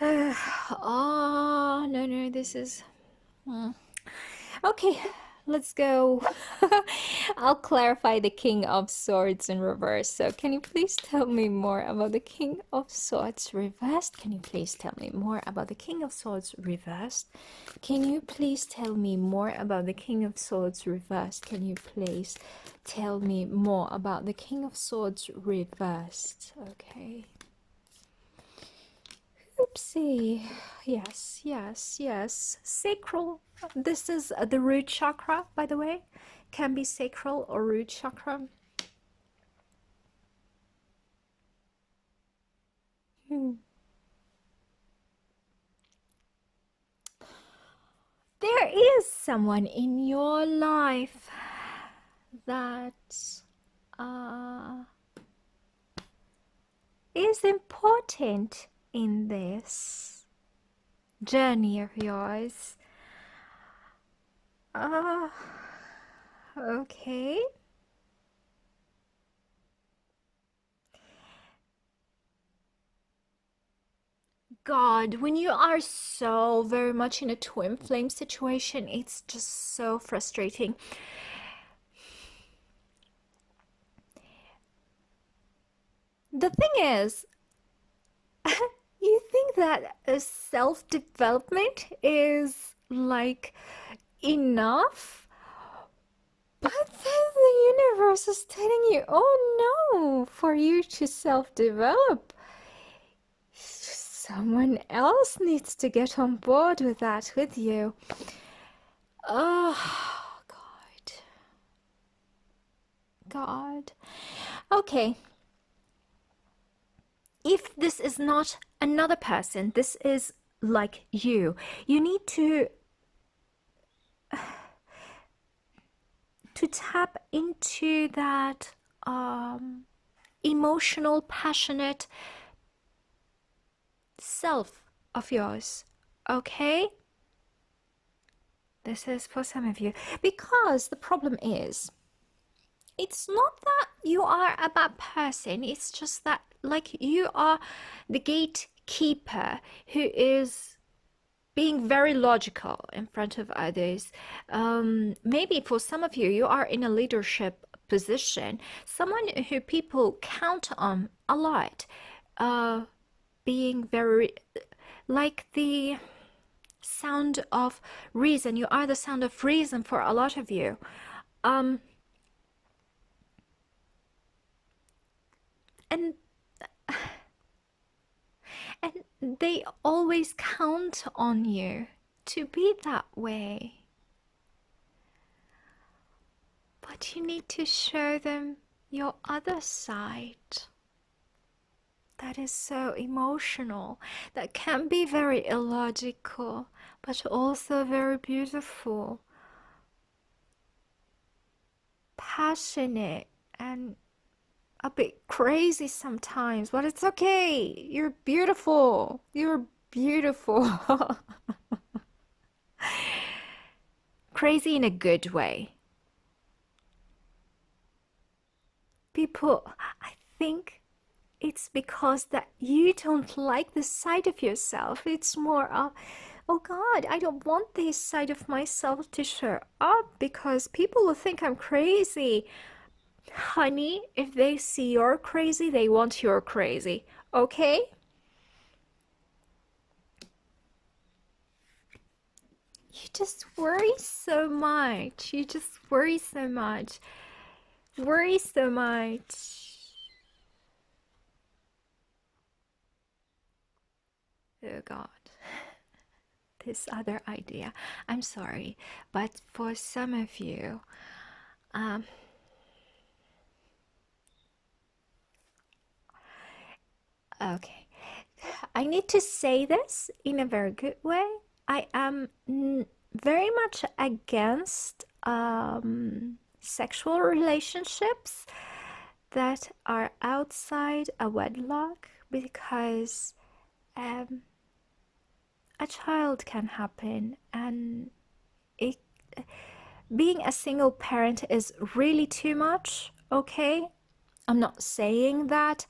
Oh, no, this is... Okay, let's go. I'll clarify the King of Swords in reverse. So can you please tell me more about the King of Swords reversed? Can you please tell me more about the King of Swords reversed? Can you please tell me more about the King of Swords reversed? Can you please tell me more about the King of Swords reversed? Okay. Oopsie. Yes. Sacral. This is the root chakra, by the way. Can be sacral or root chakra. There is someone in your life that is important in this journey of yours. Okay. God, when you are so very much in a twin flame situation, it's just so frustrating. The thing is, you think that self-development is like enough, but then the universe is telling you, oh no, for you to self-develop, someone else needs to get on board with that with you. Oh, God. Okay. If this is not another person, this is like you need to tap into that emotional, passionate self of yours. Okay, this is for some of you, because the problem is, it's not that you are a bad person, it's just that like you are the gatekeeper who is being very logical in front of others. Maybe for some of you, you are in a leadership position, someone who people count on a lot, being very like the sound of reason. You are the sound of reason for a lot of you. And they always count on you to be that way. But you need to show them your other side. that is so emotional, that can be very illogical, but also very beautiful, passionate, and a bit crazy sometimes, but it's okay. You're beautiful. You're beautiful. Crazy in a good way. People, I think it's because that you don't like this side of yourself. It's more of, oh God, I don't want this side of myself to show up because people will think I'm crazy. Honey, if they see you're crazy, they want you're crazy. Okay? You just worry so much. You just worry so much. Worry so much. Oh God. This other idea. I'm sorry, but for some of you, okay, I need to say this in a very good way. I am very much against sexual relationships that are outside a wedlock because a child can happen, and it, being a single parent is really too much, okay? I'm not saying that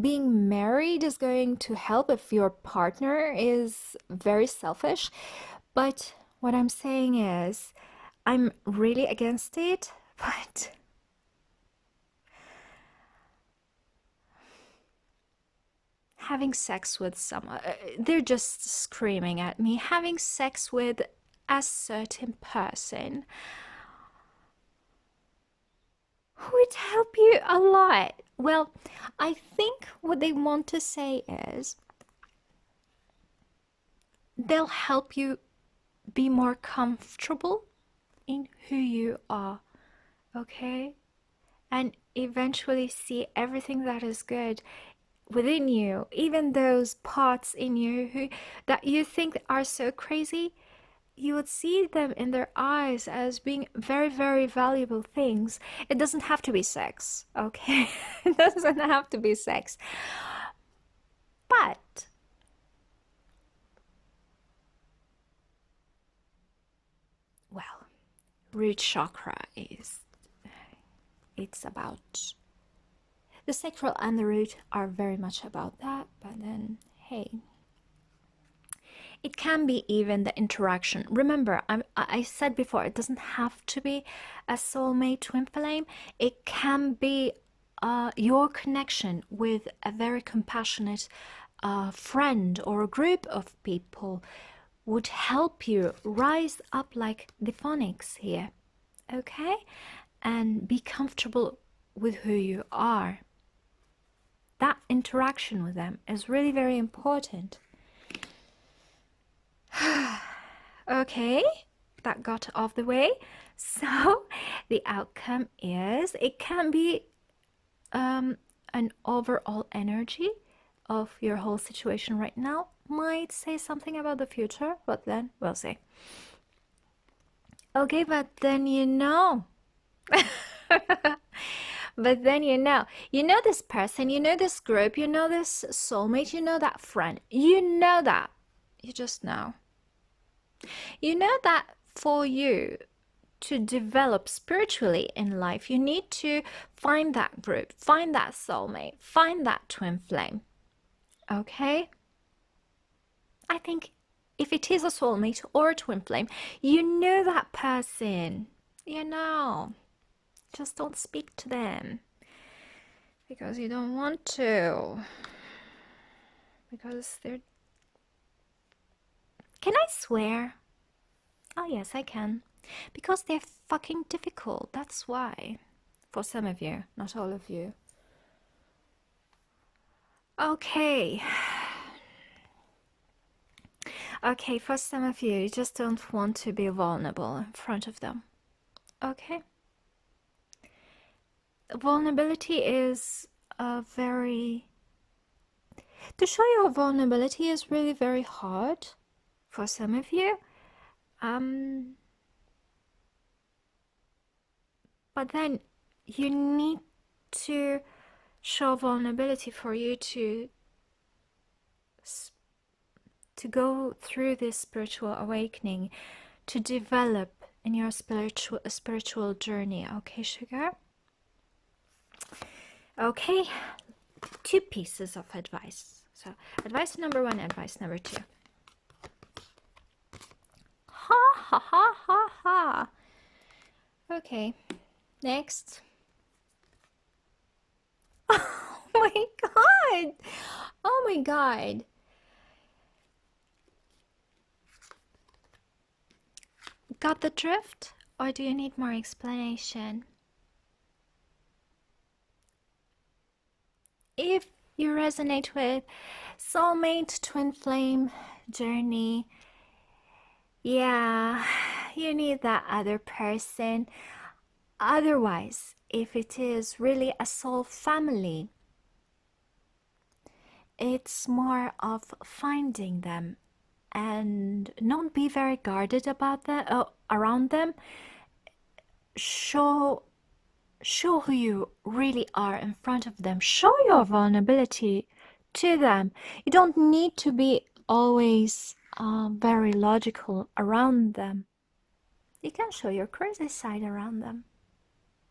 being married is going to help if your partner is very selfish, but what I'm saying is I'm really against it, but having sex with someone, they're just screaming at me, having sex with a certain person would help you a lot. Well, I think what they want to say is they'll help you be more comfortable in who you are, okay? And eventually see everything that is good within you, even those parts in you who that you think are so crazy, you would see them in their eyes as being very, very valuable things. It doesn't have to be sex, okay? It doesn't have to be sex. But well, root chakra it's about the sacral and the root are very much about that, but then hey, it can be even the interaction. Remember, I said before, it doesn't have to be a soulmate twin flame. It can be your connection with a very compassionate friend or a group of people would help you rise up like the phonics here, okay? And be comfortable with who you are. That interaction with them is really very important. Okay, that got off the way. So the outcome is it can be an overall energy of your whole situation right now. Might say something about the future, but then we'll see. Okay, but then you know. But then you know this person, you know this group, you know this soulmate, you know that friend, you know that. You just know. You know that for you to develop spiritually in life, you need to find that group, find that soulmate, find that twin flame. Okay? I think if it is a soulmate or a twin flame, you know that person. You know. Just don't speak to them. Because you don't want to. Because they're... Can I swear? Oh yes, I can. Because they're fucking difficult, that's why. For some of you, not all of you. Okay. Okay, for some of you, you just don't want to be vulnerable in front of them. Okay? Vulnerability is a very... To show your vulnerability is really very hard for some of you. But then you need to show vulnerability for you to go through this spiritual awakening, to develop in your spiritual journey. Okay, sugar? Okay, 2 pieces of advice. So advice number 1, advice number 2. Ha ha ha ha ha. Okay, next. Oh my god. Oh my god. Got the drift? Or do you need more explanation? If you resonate with soulmate, twin flame journey, yeah, you need that other person. Otherwise, if it is really a soul family, it's more of finding them and not be very guarded about them, around them. Show who you really are in front of them. Show your vulnerability to them. You don't need to be always very logical around them. You can show your crazy side around them.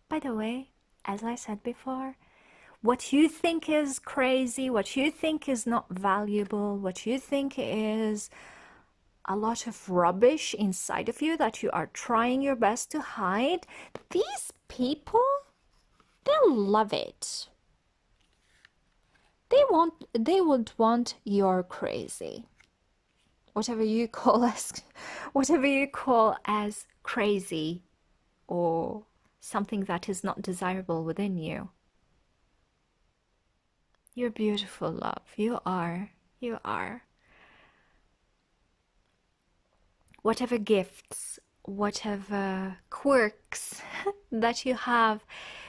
By the way, as I said before, what you think is crazy, what you think is not valuable, what you think is a lot of rubbish inside of you that you are trying your best to hide, these people, they'll love it. They would want your crazy. Whatever you call as crazy or something that is not desirable within you. You're beautiful, love. You are. Whatever gifts, whatever quirks that you have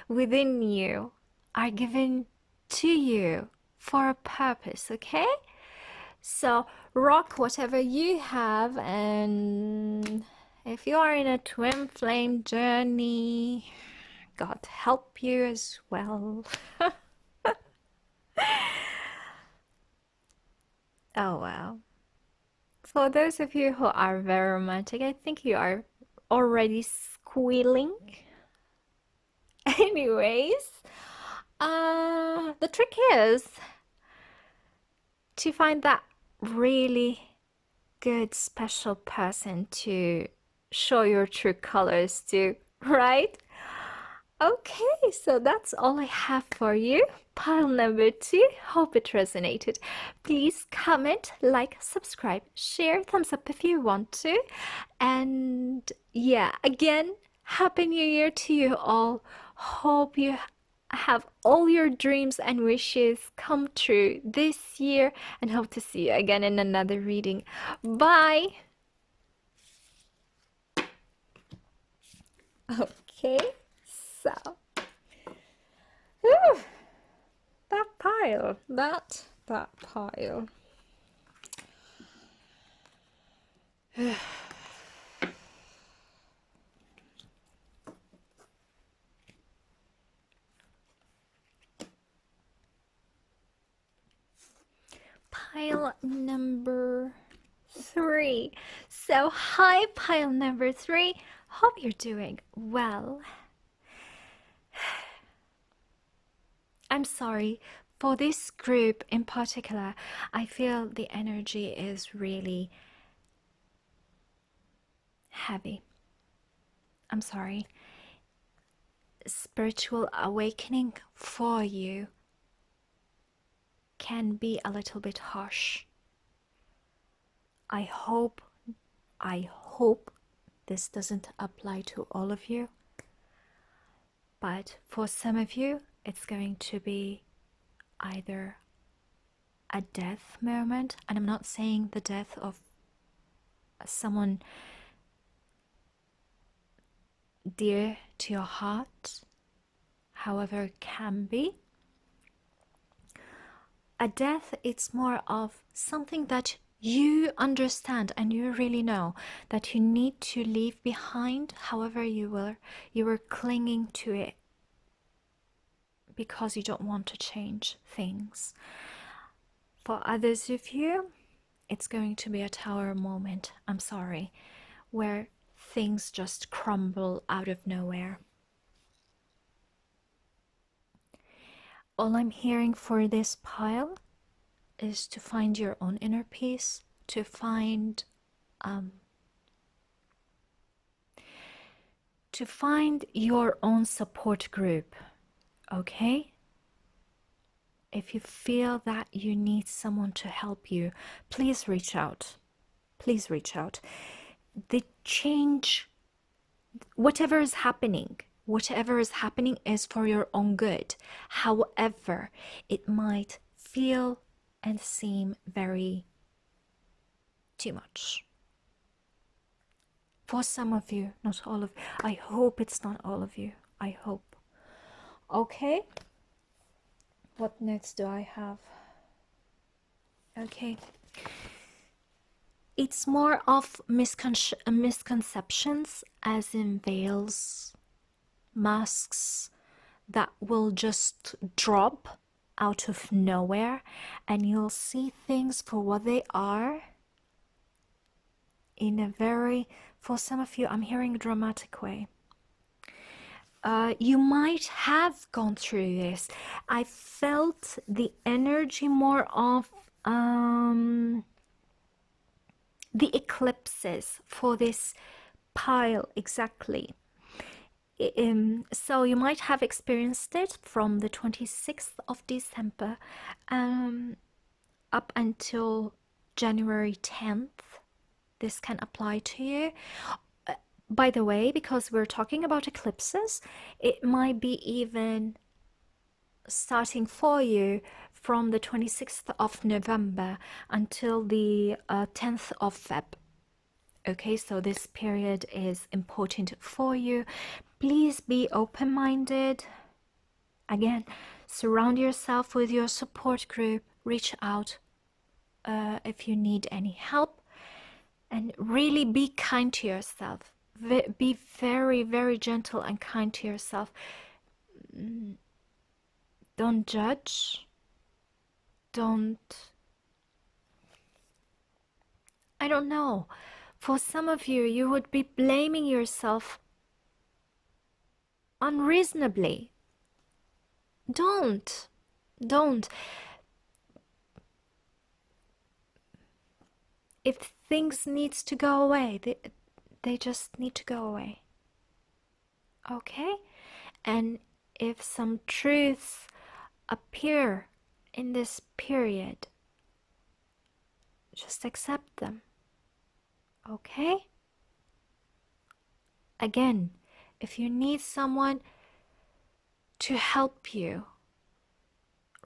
within you are given to you for a purpose, okay? So rock whatever you have, and if you are in a twin flame journey, God help you as well. Oh wow. For those of you who are very romantic, I think you are already squealing. Anyways, the trick is to find that really good special person to show your true colors to, right? Okay, so that's all I have for you. Pile number 2. Hope it resonated. Please comment, like, subscribe, share, thumbs up if you want to. And yeah, again, Happy New Year to you all. Hope you have all your dreams and wishes come true this year, and hope to see you again in another reading. Bye. Okay, so whew, that pile. Pile number 3. So hi, pile number 3. Hope you're doing well. I'm sorry for this group in particular. I feel the energy is really heavy. I'm sorry. Spiritual awakening for you can be a little bit harsh. I hope this doesn't apply to all of you, but for some of you it's going to be either a death moment, and I'm not saying the death of someone dear to your heart, however it can be, a death, it's more of something that you understand and you really know that you need to leave behind. However, you were clinging to it because you don't want to change things. For others of you, it's going to be a tower moment, I'm sorry, where things just crumble out of nowhere. All I'm hearing for this pile is to find your own inner peace, to find your own support group, okay? If you feel that you need someone to help you, please reach out. Please reach out. The change, whatever is happening is for your own good. However, it might feel and seem very too much. For some of you, not all of you. I hope it's not all of you. I hope. Okay. What next do I have? Okay. It's more of misconceptions, as in veils, masks that will just drop out of nowhere, and you'll see things for what they are in a very, for some of you, I'm hearing a dramatic way. You might have gone through this. I felt the energy more of the eclipses for this pile exactly. So you might have experienced it from the 26th of December up until January 10th. This can apply to you. By the way, because we're talking about eclipses, it might be even starting for you from the 26th of November until the 10th of Feb. Okay, so this period is important for you. Please be open-minded. Again, surround yourself with your support group. Reach out if you need any help. And really be kind to yourself. Be very, very gentle and kind to yourself. Don't judge. I don't know. For some of you, you would be blaming yourself unreasonably. Don't. If things needs to go away, they just need to go away. Okay? And if some truths appear in this period, just accept them. Okay? Again, if you need someone to help you,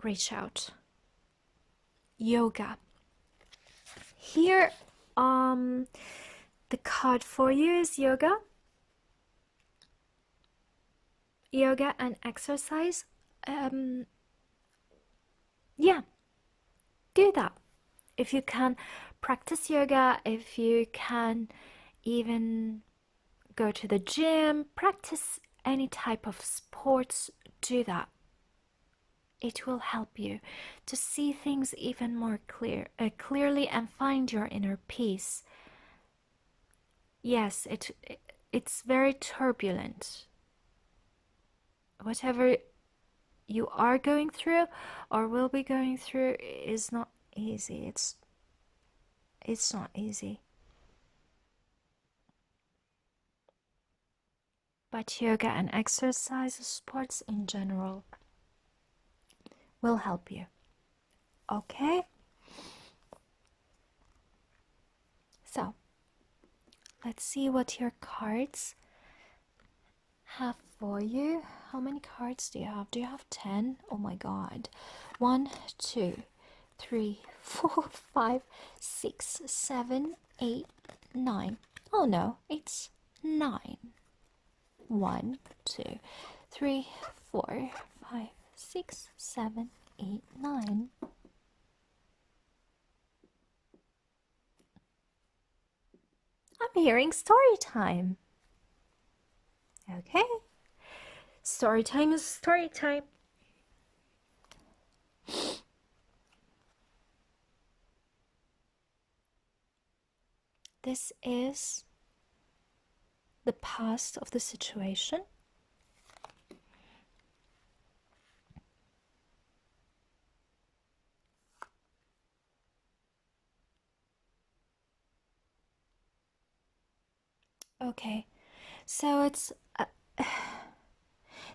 reach out. Yoga. Here, the card for you is yoga. Yoga and exercise. Yeah, do that. If you can practice yoga, if you can even go to the gym, practice any type of sports, do that. It will help you to see things even more clearly and find your inner peace. Yes, it's very turbulent. Whatever you are going through or will be going through is not easy. It's not easy. But yoga and exercise, sports in general, will help you. Okay? So, let's see what your cards have for you. How many cards do you have? Do you have 10? Oh my god. 1, 2, 3, 4, 5, 6, 7, 8, 9. Oh no, it's 9. 1, 2, 3, 4, 5, 6, 7, 8, 9. hearing story time. Okay. Story time is story time. This is the past of the situation. Okay, so it's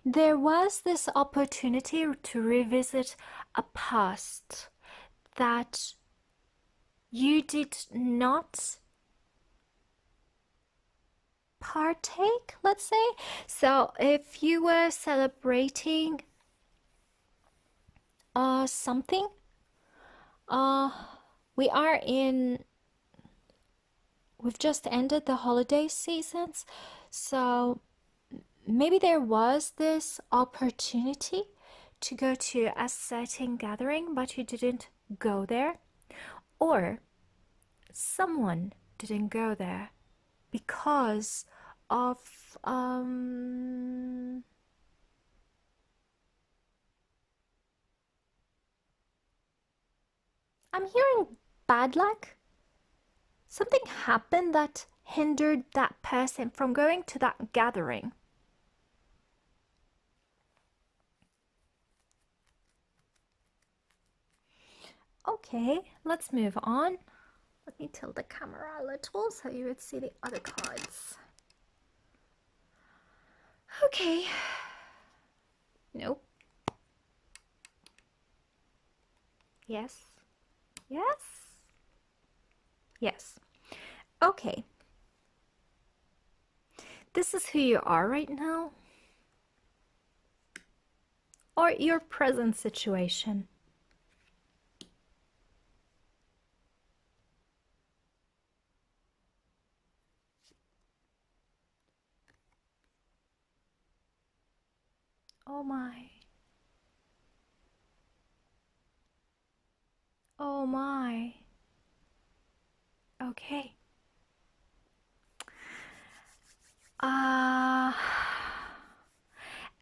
there was this opportunity to revisit a past that you did not partake, let's say. So if you were celebrating something, we are in we've just ended the holiday seasons, so maybe there was this opportunity to go to a certain gathering, but you didn't go there, or someone didn't go there because of I'm hearing bad luck. Something happened that hindered that person from going to that gathering. Okay, let's move on. Let me tilt the camera a little so you would see the other cards. Okay. Nope. Yes. Yes. Yes. Okay. This is who you are right now, or your present situation. Oh my. Oh my. Okay.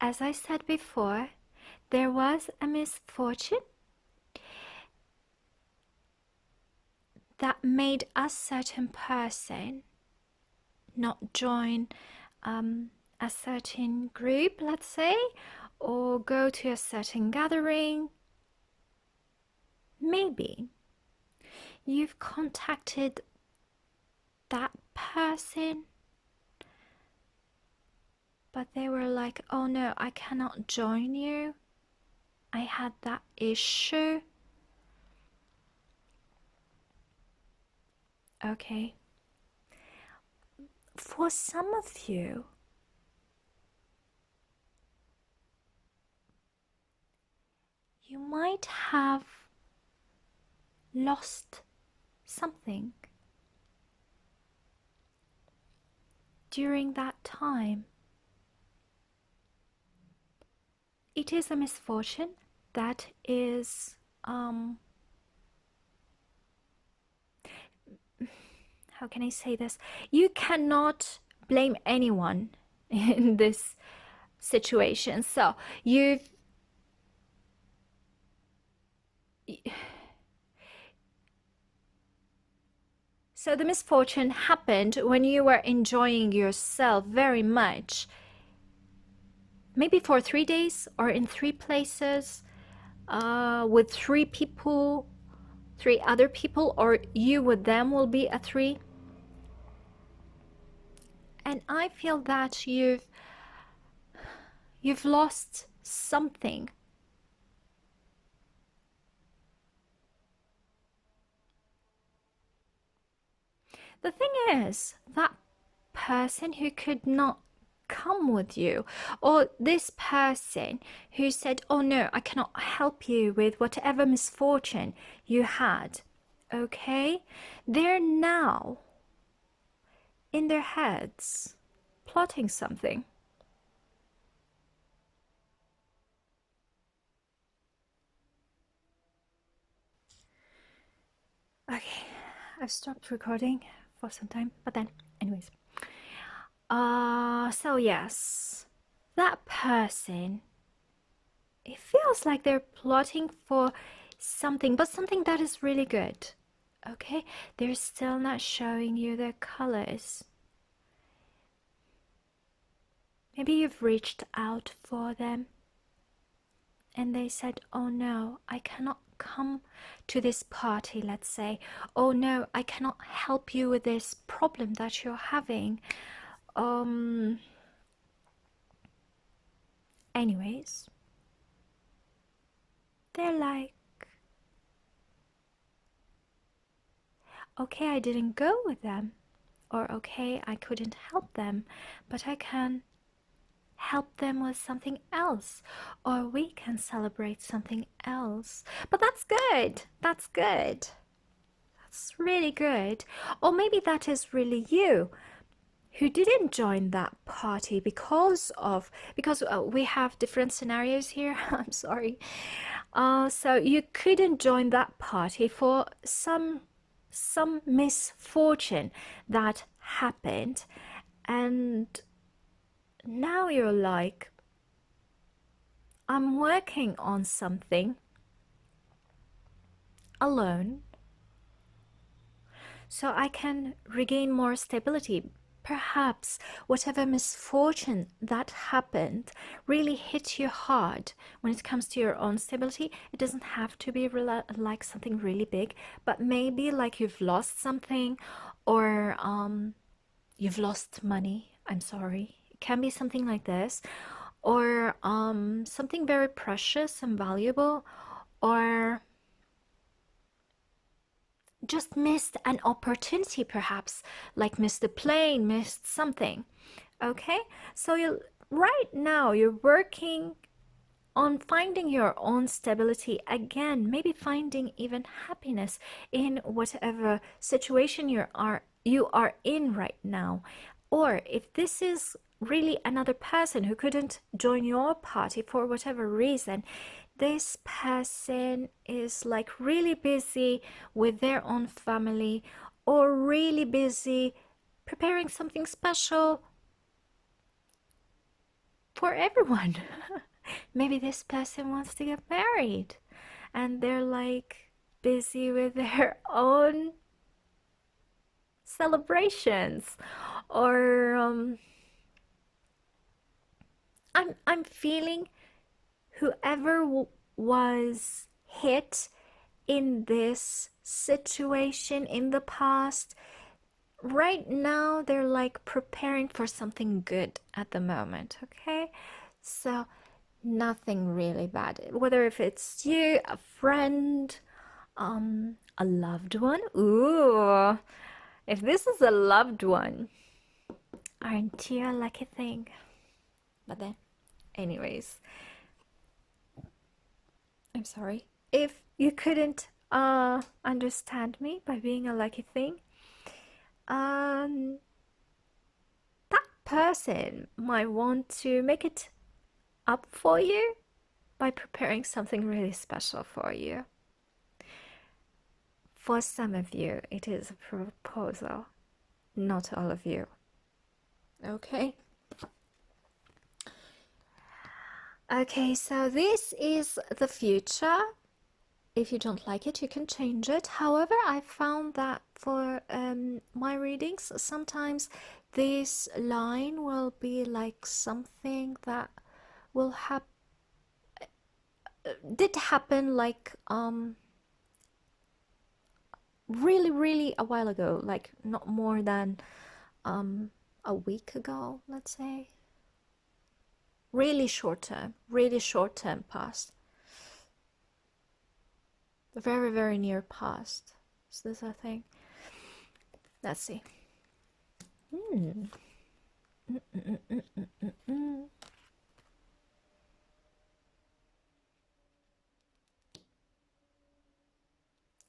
As I said before, there was a misfortune that made a certain person not join a certain group, let's say, or go to a certain gathering. Maybe you've contacted that person, but they were like, oh no, I cannot join you. I had that issue. Okay. For some of you, you might have lost something during that time. It is a misfortune that is how can I say this? You cannot blame anyone in this situation. So so the misfortune happened when you were enjoying yourself very much. Maybe for 3 days or in 3 places, with 3 people, 3 other people, or you with them will be a 3. And I feel that you've lost something. The thing is, that person who could not come with you, or this person who said, oh no, I cannot help you with whatever misfortune you had, okay, they're now in their heads plotting something. Okay, I've stopped recording for some time. But then, anyways. So yes, that person, it feels like they're plotting for something, but something that is really good. Okay, they're still not showing you their colors. Maybe you've reached out for them and they said, oh no, I cannot come to this party, let's say. Oh no, I cannot help you with this problem that you're having. Anyways, they're like, okay, I didn't go with them, or okay, I couldn't help them, but I can help them with something else, or we can celebrate something else. But that's good. That's good. That's really good. Or maybe that is really you who didn't join that party because we have different scenarios here. I'm sorry. So you couldn't join that party for some misfortune that happened, and now you're like, I'm working on something alone so I can regain more stability. Perhaps whatever misfortune that happened really hit you hard when it comes to your own stability. It doesn't have to be like something really big, but maybe like you've lost something, or you've lost money. I'm sorry. It can be something like this, or something very precious and valuable, or just missed an opportunity, perhaps, like missed a plane, missed something. Okay, so right now you're working on finding your own stability again, maybe finding even happiness in whatever situation you are in right now. Or if this is really another person who couldn't join your party for whatever reason, this person is like really busy with their own family, or really busy preparing something special for everyone. Maybe this person wants to get married and they're like busy with their own celebrations. Or I'm feeling whoever was hit in this situation in the past, right now they're like preparing for something good at the moment. Okay, so nothing really bad, whether if it's you, a friend, a loved one. Ooh, if this is a loved one, aren't you a lucky thing? But then, anyways, I'm sorry if you couldn't understand me by being a lucky thing. That person might want to make it up for you by preparing something really special for you. For some of you, it is a proposal. Not all of you. Okay? Okay, so this is the future. If you don't like it, you can change it. However, I found that for my readings, sometimes this line will be like something that will did happen like really a while ago, like not more than a week ago, let's say. Really short term past. The very near past. Is this a thing? Let's see.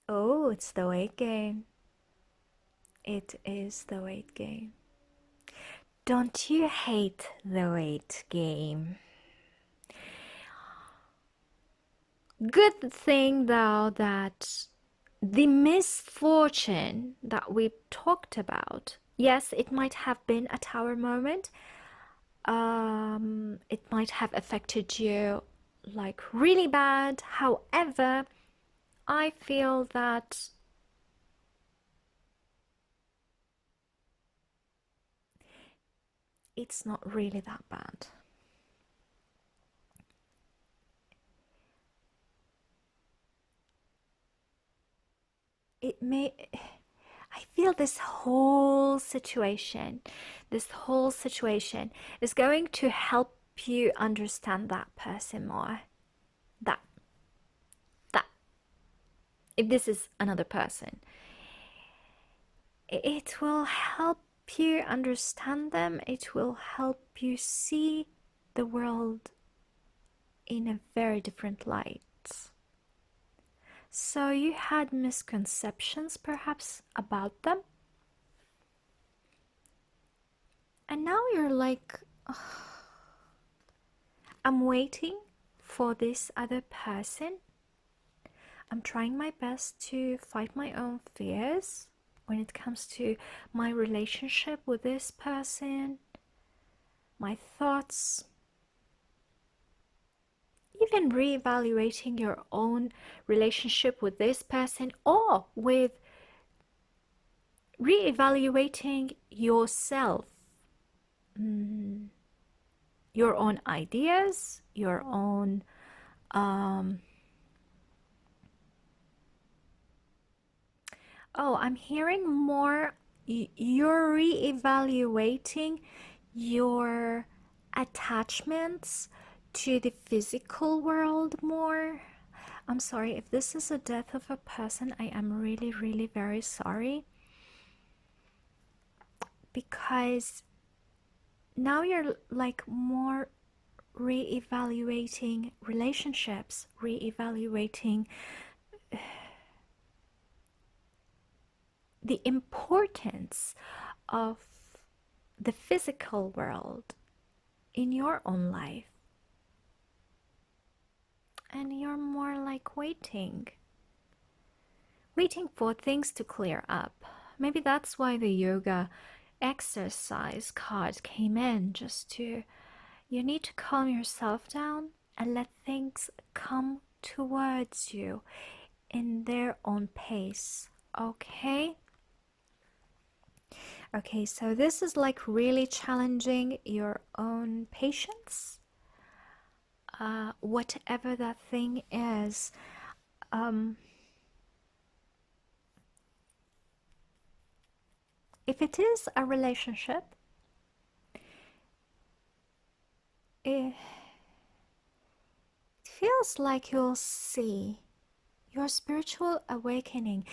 Oh, it's the weight game. It is the weight game. Don't you hate the weight game? Good thing though that the misfortune that we talked about, yes, it might have been a tower moment. It might have affected you like really bad. However, I feel that it's not really that bad. It may, I feel this whole situation is going to help you understand that person more. That, that, if this is another person, it will help you understand them. It will help you see the world in a very different light. So you had misconceptions perhaps about them, and now you're like, oh, I'm waiting for this other person. I'm trying my best to fight my own fears when it comes to my relationship with this person, my thoughts, even reevaluating your own relationship with this person, or with reevaluating yourself, your own ideas, your own oh, I'm hearing more. You're reevaluating your attachments to the physical world more. I'm sorry if this is a death of a person. I am really, really very sorry, because now you're like more reevaluating relationships, reevaluating the importance of the physical world in your own life. And you're more like waiting for things to clear up. Maybe that's why the yoga exercise card came in, just to, you need to calm yourself down and let things come towards you in their own pace. Okay? Okay, so this is like really challenging your own patience, whatever that thing is. If it is a relationship, it feels like you'll see your spiritual awakening.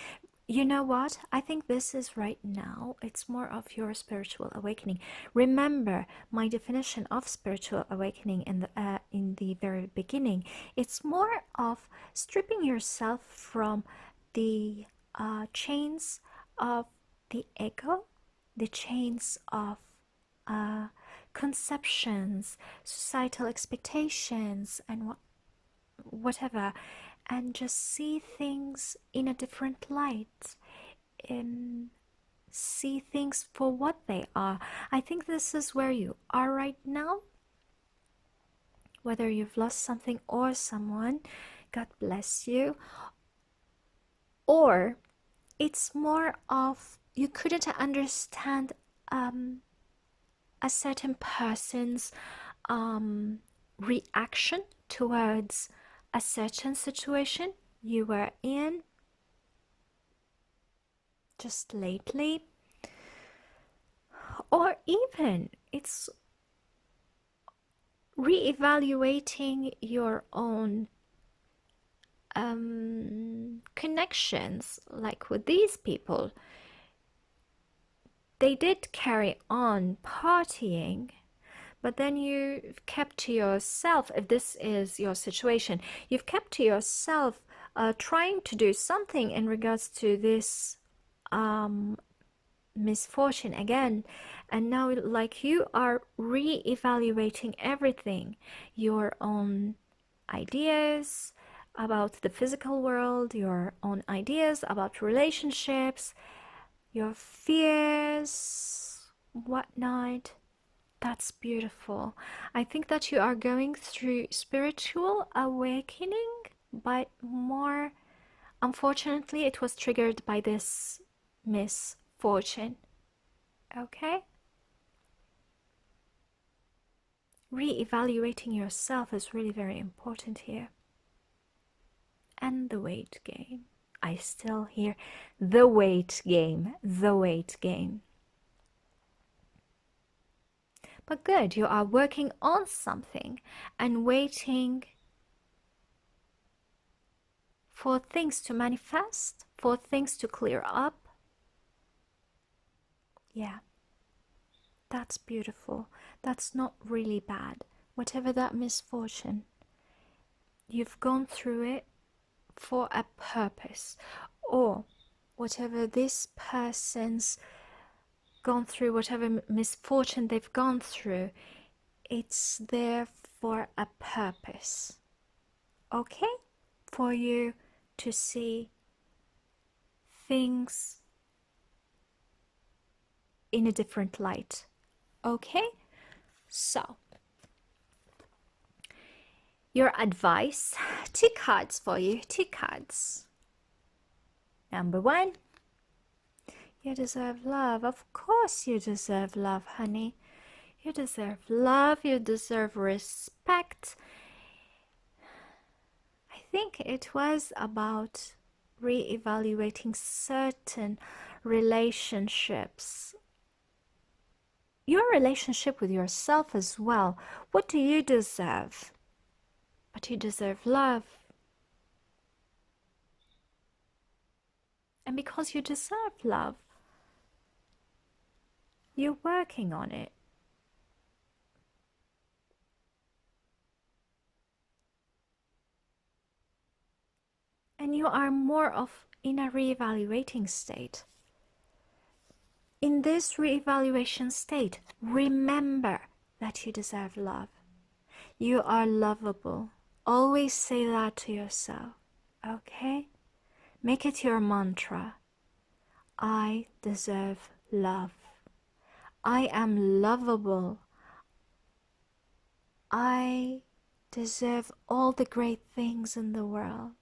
You know what? I think this is right now. It's more of your spiritual awakening. Remember my definition of spiritual awakening in the very beginning. It's more of stripping yourself from the chains of the ego, the chains of conceptions, societal expectations, and whatever, and just see things in a different light, and see things for what they are. I think this is where you are right now. Whether you've lost something or someone, God bless you, or it's more of you couldn't understand a certain person's reaction towards a certain situation you were in just lately, or even it's reevaluating your own connections, like with these people. They did carry on partying, but then you've kept to yourself. If this is your situation, you've kept to yourself, trying to do something in regards to this misfortune again, and now like you are re-evaluating everything, your own ideas, about the physical world, your own ideas about relationships, your fears, whatnot. That's beautiful. I think that you are going through spiritual awakening, but more unfortunately, it was triggered by this misfortune. Okay? Re-evaluating yourself is really very important here. And the weight gain. I still hear the weight game, the weight game. But good, you are working on something and waiting for things to manifest, for things to clear up. Yeah, that's beautiful. That's not really bad. Whatever that misfortune, you've gone through it for a purpose, or whatever this person's gone through, whatever misfortune they've gone through, it's there for a purpose. Okay? For you to see things in a different light. Okay? So, your advice, 2 cards for you, 2 cards. Number 1, you deserve love. Of course you deserve love, honey. You deserve love, you deserve respect. I think it was about re-evaluating certain relationships. Your relationship with yourself as well. What do you deserve? But you deserve love. And because you deserve love, you're working on it. And you are more of in a re-evaluating state. In this re-evaluation state, remember that you deserve love. You are lovable. Always say that to yourself, okay? Make it your mantra. I deserve love. I am lovable. I deserve all the great things in the world.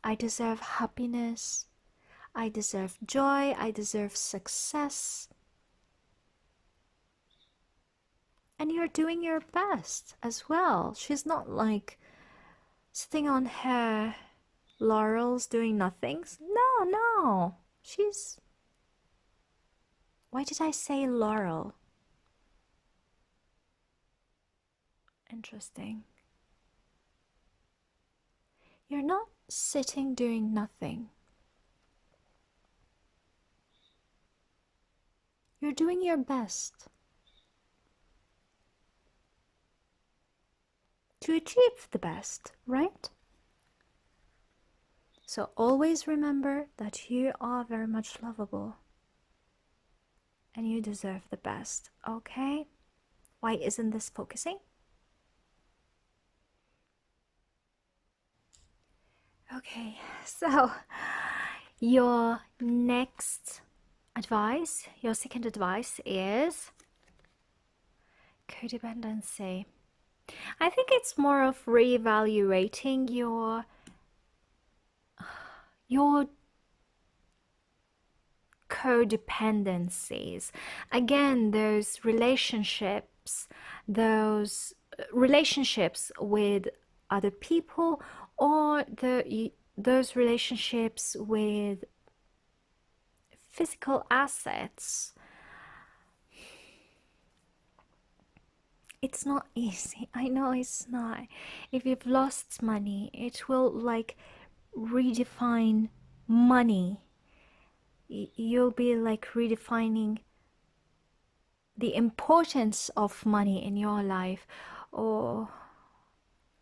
I deserve happiness. I deserve joy. I deserve success. And you're doing your best as well. She's not like sitting on her laurels doing nothing. No. She's... Why did I say laurel? Interesting. You're not sitting doing nothing. You're doing your best to achieve the best, right? So always remember that you are very much lovable and you deserve the best, okay? Why isn't this focusing? Okay, so your next advice, your second advice is codependency. I think it's more of reevaluating your codependencies. Again, those relationships with other people, or those relationships with physical assets. It's not easy. I know it's not. If you've lost money, it will like redefine money. You'll be like redefining the importance of money in your life, or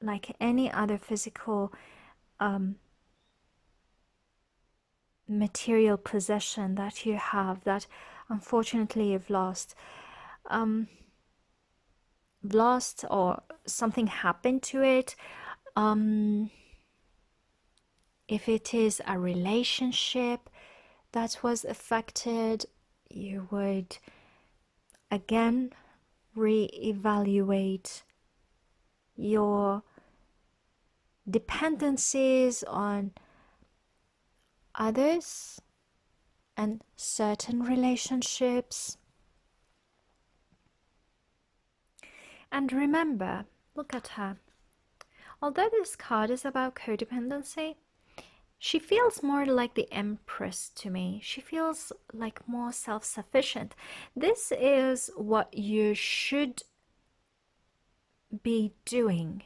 like any other physical material possession that you have that unfortunately you've lost. Lost, or something happened to it. If it is a relationship that was affected, you would again reevaluate your dependencies on others and certain relationships. And remember, look at her. Although this card is about codependency, she feels more like the Empress to me. She feels like more self-sufficient. This is what you should be doing.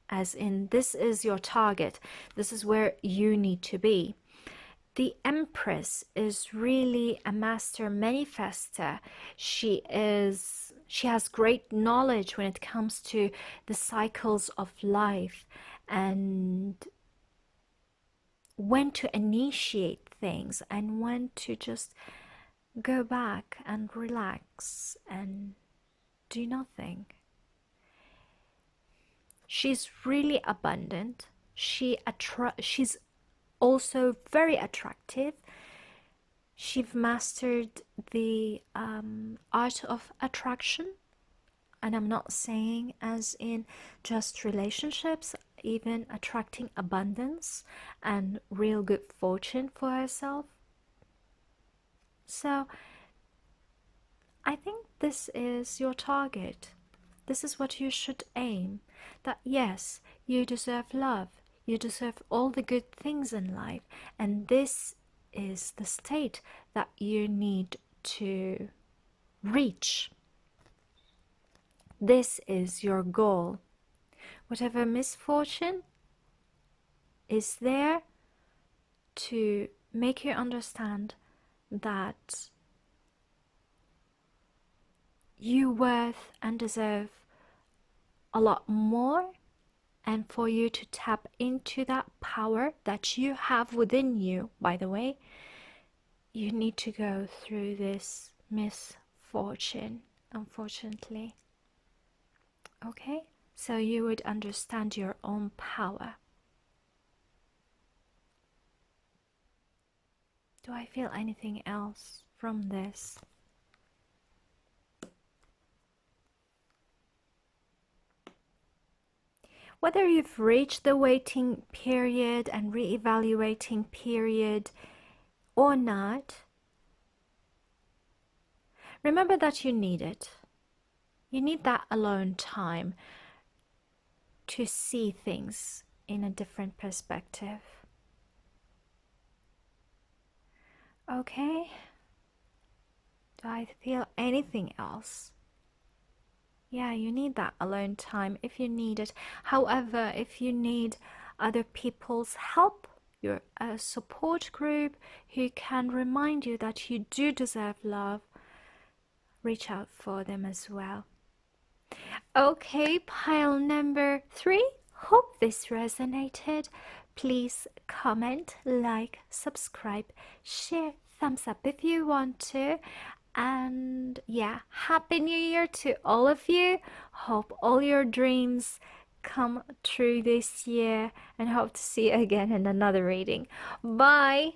As in, this is your target. This is where you need to be. The Empress is really a master manifester. She has great knowledge when it comes to the cycles of life and when to initiate things and when to just go back and relax and do nothing. She's really abundant. She's also very attractive. She's mastered the art of attraction, and I'm not saying as in just relationships, even attracting abundance and real good fortune for herself. So I think this is your target. This is what you should aim. That yes, you deserve love. You deserve all the good things in life. And this is the state that you need to reach. This is your goal. Whatever misfortune is there to make you understand that you worth and deserve a lot more, and for you to tap into that power that you have within you. By the way, you need to go through this misfortune, unfortunately. Okay, so you would understand your own power. Do I feel anything else from this? Whether you've reached the waiting period and re-evaluating period or not, remember that you need it. You need that alone time to see things in a different perspective. Okay? Do I feel anything else? Yeah, you need that alone time if you need it. However, if you need other people's help, you're a support group who can remind you that you do deserve love, reach out for them as well. Okay, pile number 3. Hope this resonated. Please comment, like, subscribe, share, thumbs up if you want to. And yeah, Happy New Year to all of you. Hope all your dreams come true this year, and hope to see you again in another reading. Bye.